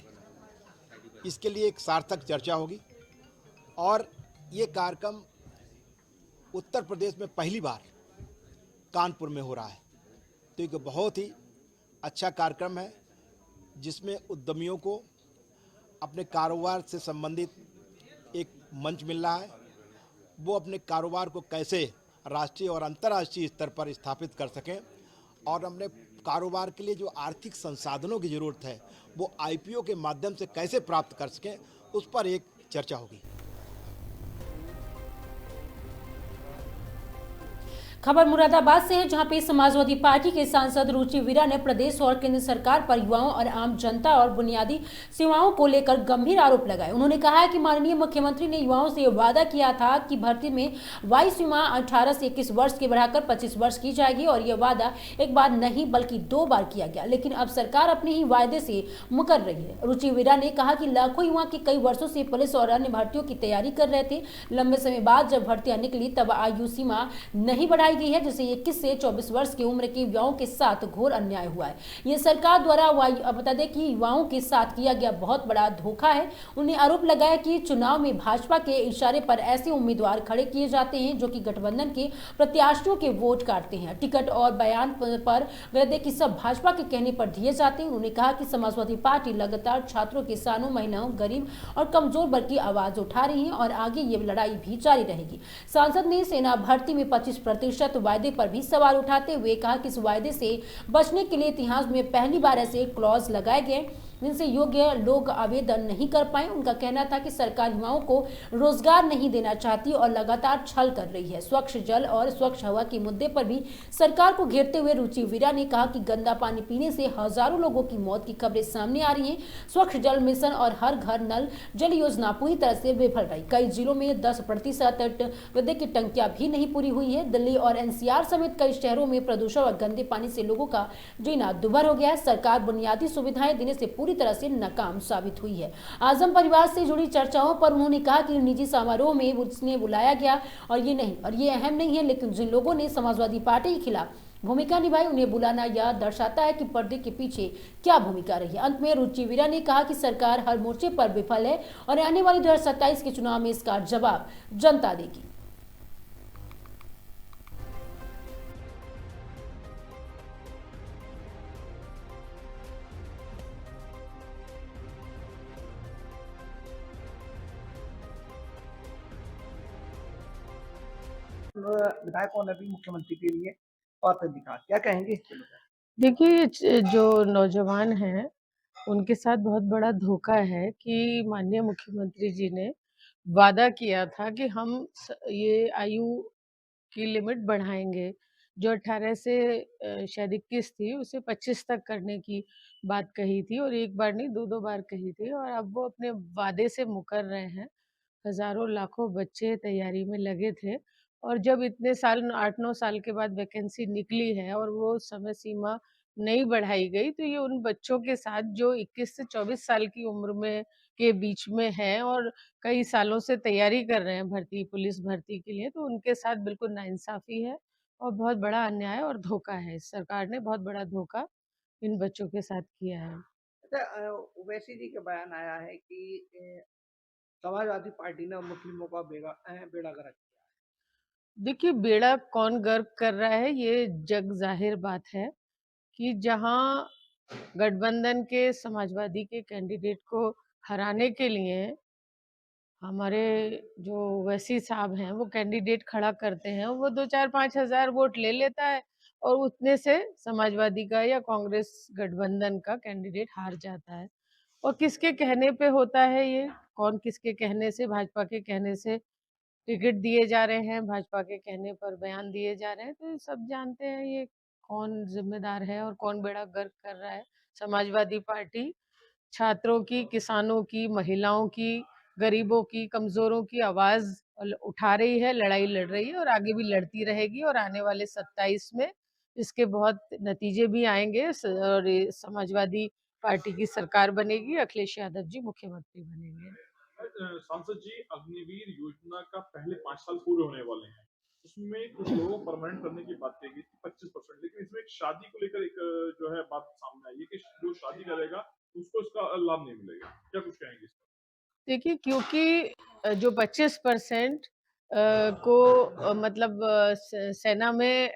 इसके लिए एक सार्थक चर्चा होगी। और ये कार्यक्रम उत्तर प्रदेश में पहली बार कानपुर में हो रहा है, तो एक बहुत ही अच्छा कार्यक्रम है, जिसमें उद्यमियों को अपने कारोबार से संबंधित एक मंच मिल रहा है। वो अपने कारोबार को कैसे राष्ट्रीय और अंतर्राष्ट्रीय स्तर पर स्थापित कर सकें और अपने कारोबार के लिए जो आर्थिक संसाधनों की ज़रूरत है वो आईपीओ के माध्यम से कैसे प्राप्त कर सकें, उस पर एक चर्चा होगी। खबर मुरादाबाद से है, जहां पे समाजवादी पार्टी के सांसद रुचि वीरा ने प्रदेश और केंद्र सरकार पर युवाओं और आम जनता और बुनियादी सेवाओं को लेकर गंभीर आरोप लगाए। उन्होंने कहा है कि माननीय मुख्यमंत्री ने युवाओं से वादा किया था कि भर्ती में वयु सीमा 18 से 21 वर्ष की बढ़ाकर 25 वर्ष की जाएगी, और यह वादा एक बार नहीं बल्कि 2 बार किया गया, लेकिन अब सरकार अपने ही वायदे से मुकर रही है। रुचि वीरा ने कहा कि लाखों युवा के कई वर्षों से पुलिस और अन्य भर्तियों की तैयारी कर रहे थे। लंबे समय बाद जब भर्तियां निकली तब आयु सीमा नहीं बढ़ाई गई है, जिससे 21 से 24 वर्ष की उम्र के युवाओं के साथ घोर अन्याय हुआ है। ये सरकार द्वारा बता दें कि युवाओं के साथ किया गया बहुत बड़ा धोखा है। उन्हें आरोप लगाया कि चुनाव में भाजपा के इशारे पर ऐसे उम्मीदवार खड़े किए जाते हैं जो कि गठबंधन के प्रत्याशियों के वोट काटते हैं। टिकट और बयान पर वह कि सब भाजपा के कहने पर दिए जाते हैं। उन्होंने कहा कि समाजवादी पार्टी लगातार छात्रों, किसानों, महिलाओं, गरीब और कमजोर वर्ग की आवाज उठा रही है और आगे ये लड़ाई भी जारी रहेगी। सांसद ने सेना भर्ती में 25% वायदे पर भी सवाल उठाते हुए कहा कि इस वायदे से बचने के लिए इतिहास में पहली बार ऐसे क्लॉज लगाए गए जिनसे योग्य लोग आवेदन नहीं कर पाए। उनका कहना था कि सरकार युवाओं को रोजगार नहीं देना चाहती और लगातार छल कर रही है। स्वच्छ जल और स्वच्छ हवा के मुद्दे पर भी सरकार को घेरते हुए रुचि वीरा ने कहा कि गंदा पानी पीने से हजारों लोगों की मौत की खबरें सामने आ रही हैं। स्वच्छ जल मिशन और हर घर नल जल योजना पूरी तरह से विफल रही। कई जिलों में 10% विद्युत की टंकियां भी नहीं पूरी हुई है। दिल्ली और एनसीआर समेत कई शहरों में प्रदूषण और गंदे पानी से लोगों का जीना दुभर हो गया है। सरकार बुनियादी सुविधाएं देने से पूरी तरह से नाकाम साबित हुई है। आजम परिवार से जुड़ी चर्चाओं पर उन्होंने कहा कि निजी समारोह में उसने बुलाया गया और ये अहम नहीं है, लेकिन जिन लोगों ने समाजवादी पार्टी के खिलाफ भूमिका निभाई उन्हें बुलाना यह दर्शाता है कि पर्दे के पीछे क्या भूमिका रही है। अंत में रुचि वीरा ने कहा कि सरकार हर मोर्चे पर विफल है और आने वाली 2027 के चुनाव में इसका जवाब जनता देगी। विधायकों ने भी मुख्यमंत्री के लिए पत्र लिखा, क्या कहेंगे? देखिए जो नौजवान हैं उनके साथ बहुत बड़ा धोखा है कि माननीय मुख्यमंत्री जी ने वादा किया था कि हम ये आयु की लिमिट बढ़ाएंगे। जो 18 से शायद 21 थी उसे 25 तक करने की बात कही थी और एक बार नहीं 2-2 बार कही थी और अब वो अपने वादे से मुकर रहे हैं। हज़ारों लाखों बच्चे तैयारी में लगे थे और जब इतने साल 8-9 साल के बाद वैकेंसी निकली है और वो समय सीमा नहीं बढ़ाई गई, तो ये उन बच्चों के साथ जो 21 से 24 साल की उम्र में के बीच में हैं और कई सालों से तैयारी कर रहे हैं पुलिस भर्ती के लिए, तो उनके साथ बिल्कुल नाइंसाफ़ी है और बहुत बड़ा अन्याय और धोखा है। सरकार ने बहुत बड़ा धोखा इन बच्चों के साथ किया है। अच्छा, ओवैसी जी का बयान आया है कि समाजवादी पार्टी ने मुस्लिमों का बेड़ा गर्क किया। देखिए, बेड़ा कौन गर्क कर रहा है, ये जग ज़ाहिर बात है कि जहाँ गठबंधन के समाजवादी के कैंडिडेट को हराने के लिए हमारे जो ओवैसी साहब हैं, वो कैंडिडेट खड़ा करते हैं, वो 2-4-5 हज़ार वोट ले लेता है और उतने से समाजवादी का या कांग्रेस गठबंधन का कैंडिडेट हार जाता है। और किसके कहने पे होता है ये? कौन किसके कहने से, भाजपा के कहने से टिकट दिए जा रहे हैं, भाजपा के कहने पर बयान दिए जा रहे हैं, तो सब जानते हैं ये कौन ज़िम्मेदार है और कौन बेड़ा गर्क कर रहा है। समाजवादी पार्टी छात्रों की, किसानों की, महिलाओं की, गरीबों की, कमज़ोरों की आवाज़ उठा रही है, लड़ाई लड़ रही है और आगे भी लड़ती रहेगी और आने वाले 27 में इसके बहुत नतीजे भी आएँगे और ये समाजवादी पार्टी की सरकार बनेगी, अखिलेश यादव जी मुख्यमंत्री बनेंगे। सांसद जी, अग्निवीर योजना का पहले 5 साल पूरे होने वाले हैं। उसमें कुछ लोगों को परमानेंट करने की बात कही गई थी 25%, लेकिन इसमें एक शादी को लेकर एक जो है बात सामने आई है कि जो शादी करेगा उसको इसका लाभ नहीं मिलेगा। क्या कुछ कहेंगे इस पर? देखिए, क्योंकि जो 25% को मतलब सेना में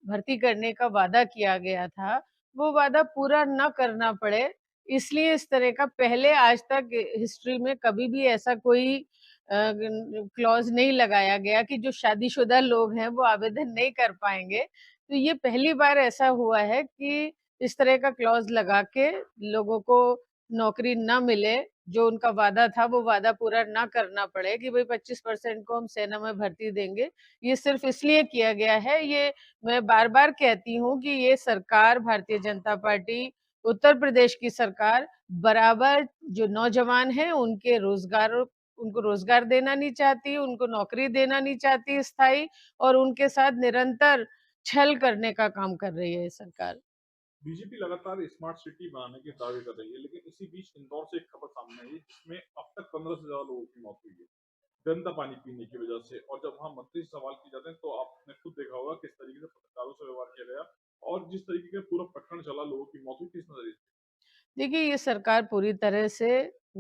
भर्ती करने का वादा किया गया था, वो वादा पूरा ना करना पड़े, इसलिए इस तरह का पहले आज तक हिस्ट्री में कभी भी ऐसा कोई क्लॉज़ नहीं लगाया गया कि जो शादीशुदा लोग हैं, वो आवेदन नहीं कर पाएँगे। तो ये पहली बार ऐसा हुआ है कि इस तरह का क्लॉज़ लगा के लोगों को नौकरी ना मिले, जो उनका वादा था वो वादा पूरा ना करना पड़े कि भई 25% को हम सेना में भर्ती देंगे। ये सिर्फ़ इसलिए किया गया है, ये मैं बार-बार कहती हूँ कि ये सरकार भारतीय जनता पार्टी, उत्तर प्रदेश की सरकार बराबर जो नौजवान हैं उनको रोज़गार देना नहीं चाहती, उनको नौकरी देना नहीं चाहती स्थायी और उनके साथ निरंतर छल करने का काम कर रही है ये सरकार। बीजेपी लगातार स्मार्ट सिटी बनाने के दावे कर रही है, लेकिन इसी बीच इंदौर से एक खबर सामने आई है जिसमें अब तक 15 से ज्यादा लोगों की मौत हुई है गंदा पानी पीने की वजह से। और जब वहाँ मंत्री से सवाल किए जाते हैं तो आपने खुद देखा होगा किस तरीके से पत्रकारों से व्यवहार किया गया और जिस तरीके का पूरा प्रकरण चला, लोगों की मौत हुई, किस नजरिए से? देखिए, ये सरकार पूरी तरह से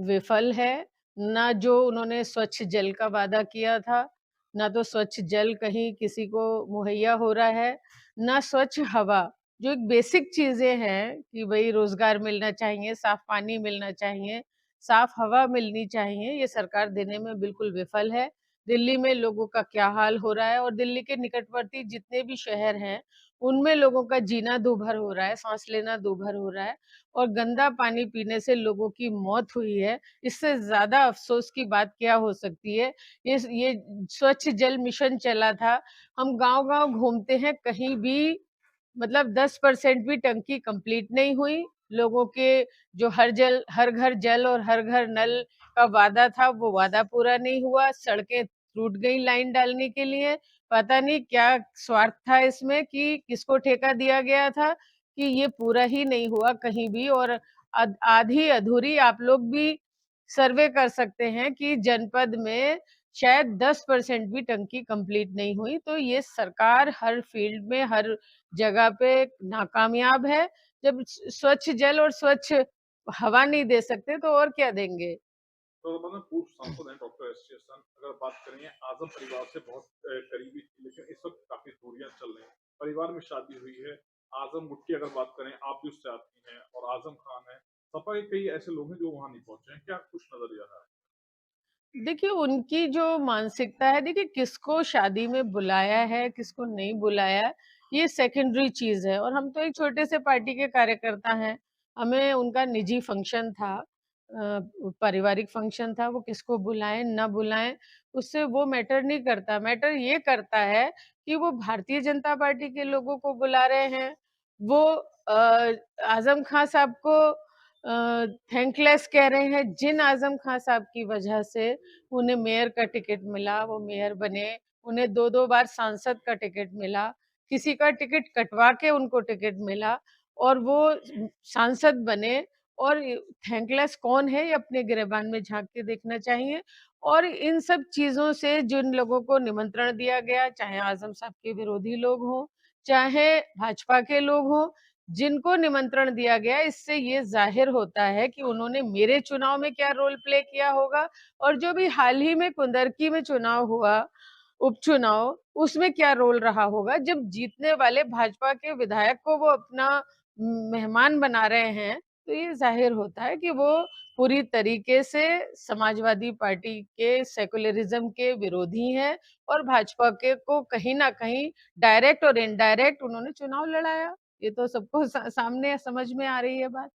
विफल है। ना जो उन्होंने स्वच्छ जल का वादा किया था, ना तो स्वच्छ जल कहीं किसी को मुहैया हो रहा है, ना स्वच्छ हवा, जो एक बेसिक चीज़ें हैं कि भई रोज़गार मिलना चाहिए, साफ़ पानी मिलना चाहिए, साफ़ हवा मिलनी चाहिए, ये सरकार देने में बिल्कुल विफल है। दिल्ली में लोगों का क्या हाल हो रहा है और दिल्ली के निकटवर्ती जितने भी शहर हैं, उनमें लोगों का जीना दूभर हो रहा है, साँस लेना दूभर हो रहा है। और गंदा पानी पीने से लोगों की मौत हुई है, इससे ज़्यादा अफ़सोस की बात क्या हो सकती है? ये स्वच्छ जल मिशन चला था, हम गाँव-गाँव घूमते हैं, कहीं भी मतलब 10% भी टंकी कंप्लीट नहीं हुई। लोगों के जो हर घर जल और हर घर नल का वादा था, वो वादा पूरा नहीं हुआ। सड़कें टूट गई लाइन डालने के लिए। पता नहीं क्या स्वार्थ था इसमें कि किसको ठेका दिया गया था कि ये पूरा ही नहीं हुआ कहीं भी और आधी-अधूरी आप लोग भी सर्वे कर सकते हैं कि जनपद में शायद 10% भी टंकी कंप्लीट नहीं हुई। तो ये सरकार हर फील्ड में, हर जगह पे नाकामयाब है। जब स्वच्छ जल और स्वच्छ हवा नहीं दे सकते तो और क्या देंगे? तो मतलब पूर्व सांसद हैं डॉक्टर एस सी हसन, अगर बात करें आजम परिवार से बहुत करीबी थी, लेकिन इस वक्त काफी दूरियां चल रही हैं। परिवार में शादी हुई है। आजम गुट की अगर बात करें, आप भी उससे आती हैं, और आजम खान है, सपा के कई ऐसे लोग हैं जो वहां नहीं पहुंचे हैं। क्या कुछ नजरिया है? देखिए, उनकी जो मानसिकता है, देखिए किसको शादी में बुलाया है, किसको नहीं बुलाया, ये सेकेंडरी चीज़ है और हम तो एक छोटे से पार्टी के कार्यकर्ता हैं। हमें उनका निजी फंक्शन था, पारिवारिक फंक्शन था, वो किसको बुलाएँ, ना बुलाएँ, उससे वो मैटर नहीं करता। मैटर ये करता है कि वो भारतीय जनता पार्टी के लोगों को बुला रहे हैं, वो आज़म खां साहब को थैंकलेस कह रहे हैं। जिन आज़म खां साहब की वजह से उन्हें मेयर का टिकट मिला, वो मेयर बने, उन्हें 2-2 बार सांसद का टिकट मिला, किसी का टिकट कटवा के उनको टिकट मिला और वो सांसद बने और थैंकलेस कौन है, ये अपने गिरेबान में झाँक के देखना चाहिए। और इन सब चीज़ों से जिन लोगों को निमंत्रण दिया गया, चाहे आज़म साहब के विरोधी लोग हों, चाहे भाजपा के लोग हों, जिनको निमंत्रण दिया गया, इससे ये ज़ाहिर होता है कि उन्होंने मेरे चुनाव में क्या रोल प्ले किया होगा और जो भी हाल ही में कुंदरकी में चुनाव हुआ, उपचुनाव, उसमें क्या रोल रहा होगा। जब जीतने वाले भाजपा के विधायक को वो अपना मेहमान बना रहे हैं, तो ये ज़ाहिर होता है कि वो पूरी तरीके से समाजवादी पार्टी के सेकुलरिज़्म के विरोधी हैं और भाजपा के को कहीं न कहीं डायरेक्ट और इनडायरेक्ट उन्होंने चुनाव लड़ाया। ये तो सबको सामने समझ में आ रही है बात।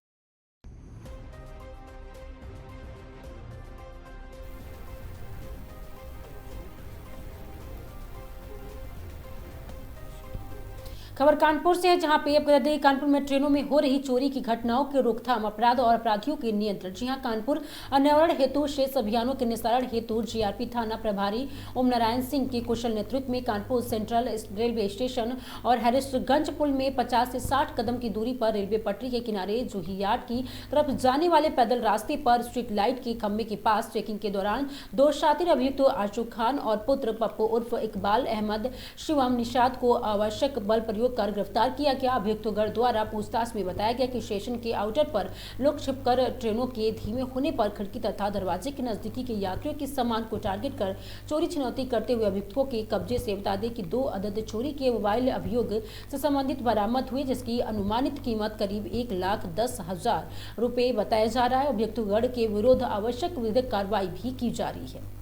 खबर कानपुर से है, जहां पे अब बता दें कानपुर में ट्रेनों में हो रही चोरी की घटनाओं की रोकथाम, अपराध और अपराधियों के नियंत्रण। जी हां, कानपुर अनावरण हेतु शेष अभियानों के निस्तारण हेतु जीआरपी थाना प्रभारी ओम नारायण सिंह के कुशल नेतृत्व में कानपुर सेंट्रल रेलवे स्टेशन और हैरिसगंज पुल में 50 से 60 कदम की दूरी पर रेलवे पटरी के किनारे जूहीयार्ड की तरफ जाने वाले पैदल रास्ते पर स्ट्रीट लाइट के खंभे के पास चेकिंग के दौरान 2 शातिर अभियुक्त आशुक खान और पुत्र पप्पू उर्फ इकबाल अहमद शिवम निषाद को आवश्यक बल प्रयोग कर गिरफ्तार किया गया। अभियुक्तगण द्वारा पूछताछ में बताया गया कि स्टेशन के आउटर पर लोग छिपकर ट्रेनों के धीमे होने पर खिड़की तथा दरवाजे के नजदीकी के यात्रियों के सामान को टारगेट कर चोरी छिनौती करते हुए अभियुक्तों के कब्जे से बता दें कि 2 अदद चोरी के मोबाइल अभियोग से संबंधित बरामद हुए, जिसकी अनुमानित कीमत करीब 1,10,000 रुपए बताया जा रहा है। अभियुक्तगण के विरुद्ध आवश्यक विधिक कार्रवाई भी की जा रही है।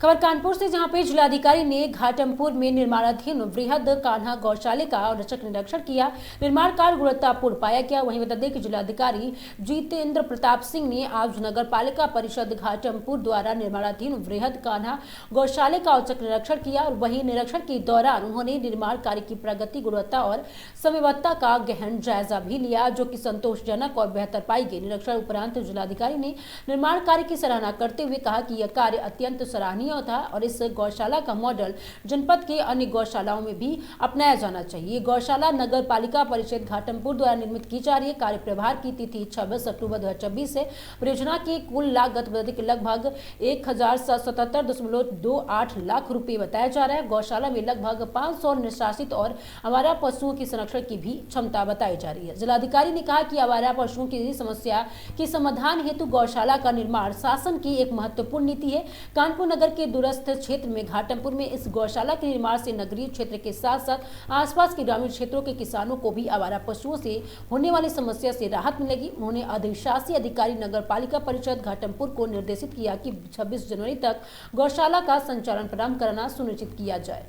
खबर कानपुर से, जहां पे जिलाधिकारी ने घाटमपुर में निर्माणाधीन वृहद कान्हा गौशाले का औचक निरीक्षण किया। निर्माण कार्य गुणवत्तापूर्ण पाया गया। वहीं बता दें कि जिलाधिकारी जितेंद्र प्रताप सिंह ने आज नगर पालिका परिषद घाटमपुर द्वारा निर्माणाधीन वृहद कान्हा गौशाले का औचक निरीक्षण किया और वहीं निरीक्षण के दौरान उन्होंने निर्माण कार्य की प्रगति, गुणवत्ता और समयबद्धता का गहन जायजा भी लिया, जो कि संतोषजनक और बेहतर पाई गई। निरीक्षण उपरांत जिलाधिकारी ने निर्माण कार्य की सराहना करते हुए कहा कि यह कार्य अत्यंत सराहनीय था और इस गौशाला का मॉडल जनपद के अन्य गौशालाओं में भी अपनाया जाना चाहिए। गौशाला नगर पालिका परिषद घाटमपुर द्वारा निर्मित की जा रही है। कार्य प्रभार की तिथि 26 अक्टूबर 2024 से। परियोजना की कुल लागत लगभग 1,077.28 लाख रुपए बताया जा रहा है। गौशाला में लगभग 500 निष्कासित और आवारा पशुओं की संरक्षण की भी क्षमता बताई जा रही है। जिलाधिकारी ने कहा कि आवारा पशुओं की समस्या के समाधान हेतु गौशाला का निर्माण शासन की एक महत्वपूर्ण नीति है। कानपुर नगर के दूरस्थ क्षेत्र में घाटमपुर में इस गौशाला के निर्माण से नगरीय क्षेत्र के साथ साथ आसपास के ग्रामीण क्षेत्रों के किसानों को भी आवारा पशुओं से होने वाली समस्या से राहत मिलेगी। उन्होंने अधिशासी अधिकारी नगर पालिका परिषद घाटमपुर को निर्देशित किया कि 26 जनवरी तक गौशाला का संचालन प्रारंभ करना सुनिश्चित किया जाए।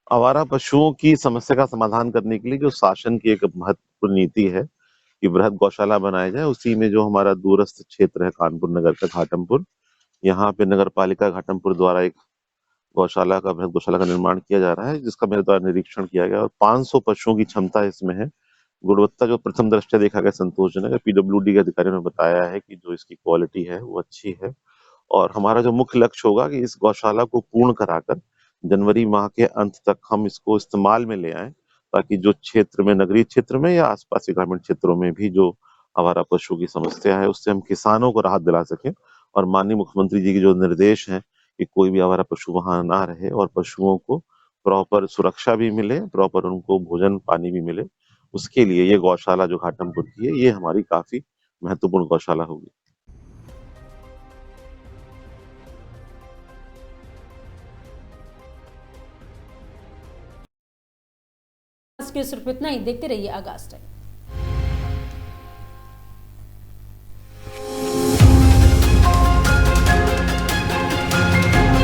आवारा पशुओं की समस्या का समाधान करने के लिए जो शासन की एक महत्वपूर्ण नीति है कि बृहद गौशाला बनाया जाए, उसी में जो हमारा दूरस्थ क्षेत्र है कानपुर नगर का घाटमपुर, यहाँ पे नगर पालिका घाटमपुर द्वारा एक गौशाला का बृहद गौशाला का निर्माण किया जा रहा है, जिसका मेरे द्वारा निरीक्षण किया गया और 500 पशुओं की क्षमता इसमें है। गुणवत्ता जो प्रथम दृष्टया देखा गया संतोषजनक है। पीडब्ल्यूडी के अधिकारियों ने बताया है कि जो इसकी क्वालिटी है वो अच्छी है और हमारा जो मुख्य लक्ष्य होगा कि इस गौशाला को पूर्ण कराकर जनवरी माह के अंत तक हम इसको इस्तेमाल में ले आएं, ताकि जो क्षेत्र में नगरीय क्षेत्र में या आसपास के ग्रामीण क्षेत्रों में भी जो आवारा पशु की समस्या है उससे हम किसानों को राहत दिला सकें और माननीय मुख्यमंत्री जी के जो निर्देश हैं कि कोई भी आवारा पशु वहां ना रहे और पशुओं को प्रॉपर सुरक्षा भी मिले, प्रॉपर उनको भोजन पानी भी मिले, उसके लिए ये गौशाला जो घाटमपुर की है ये हमारी काफी महत्वपूर्ण गौशाला होगी। आज के सिर्फ इतना ही। देखते रहिए आगाज टाइम।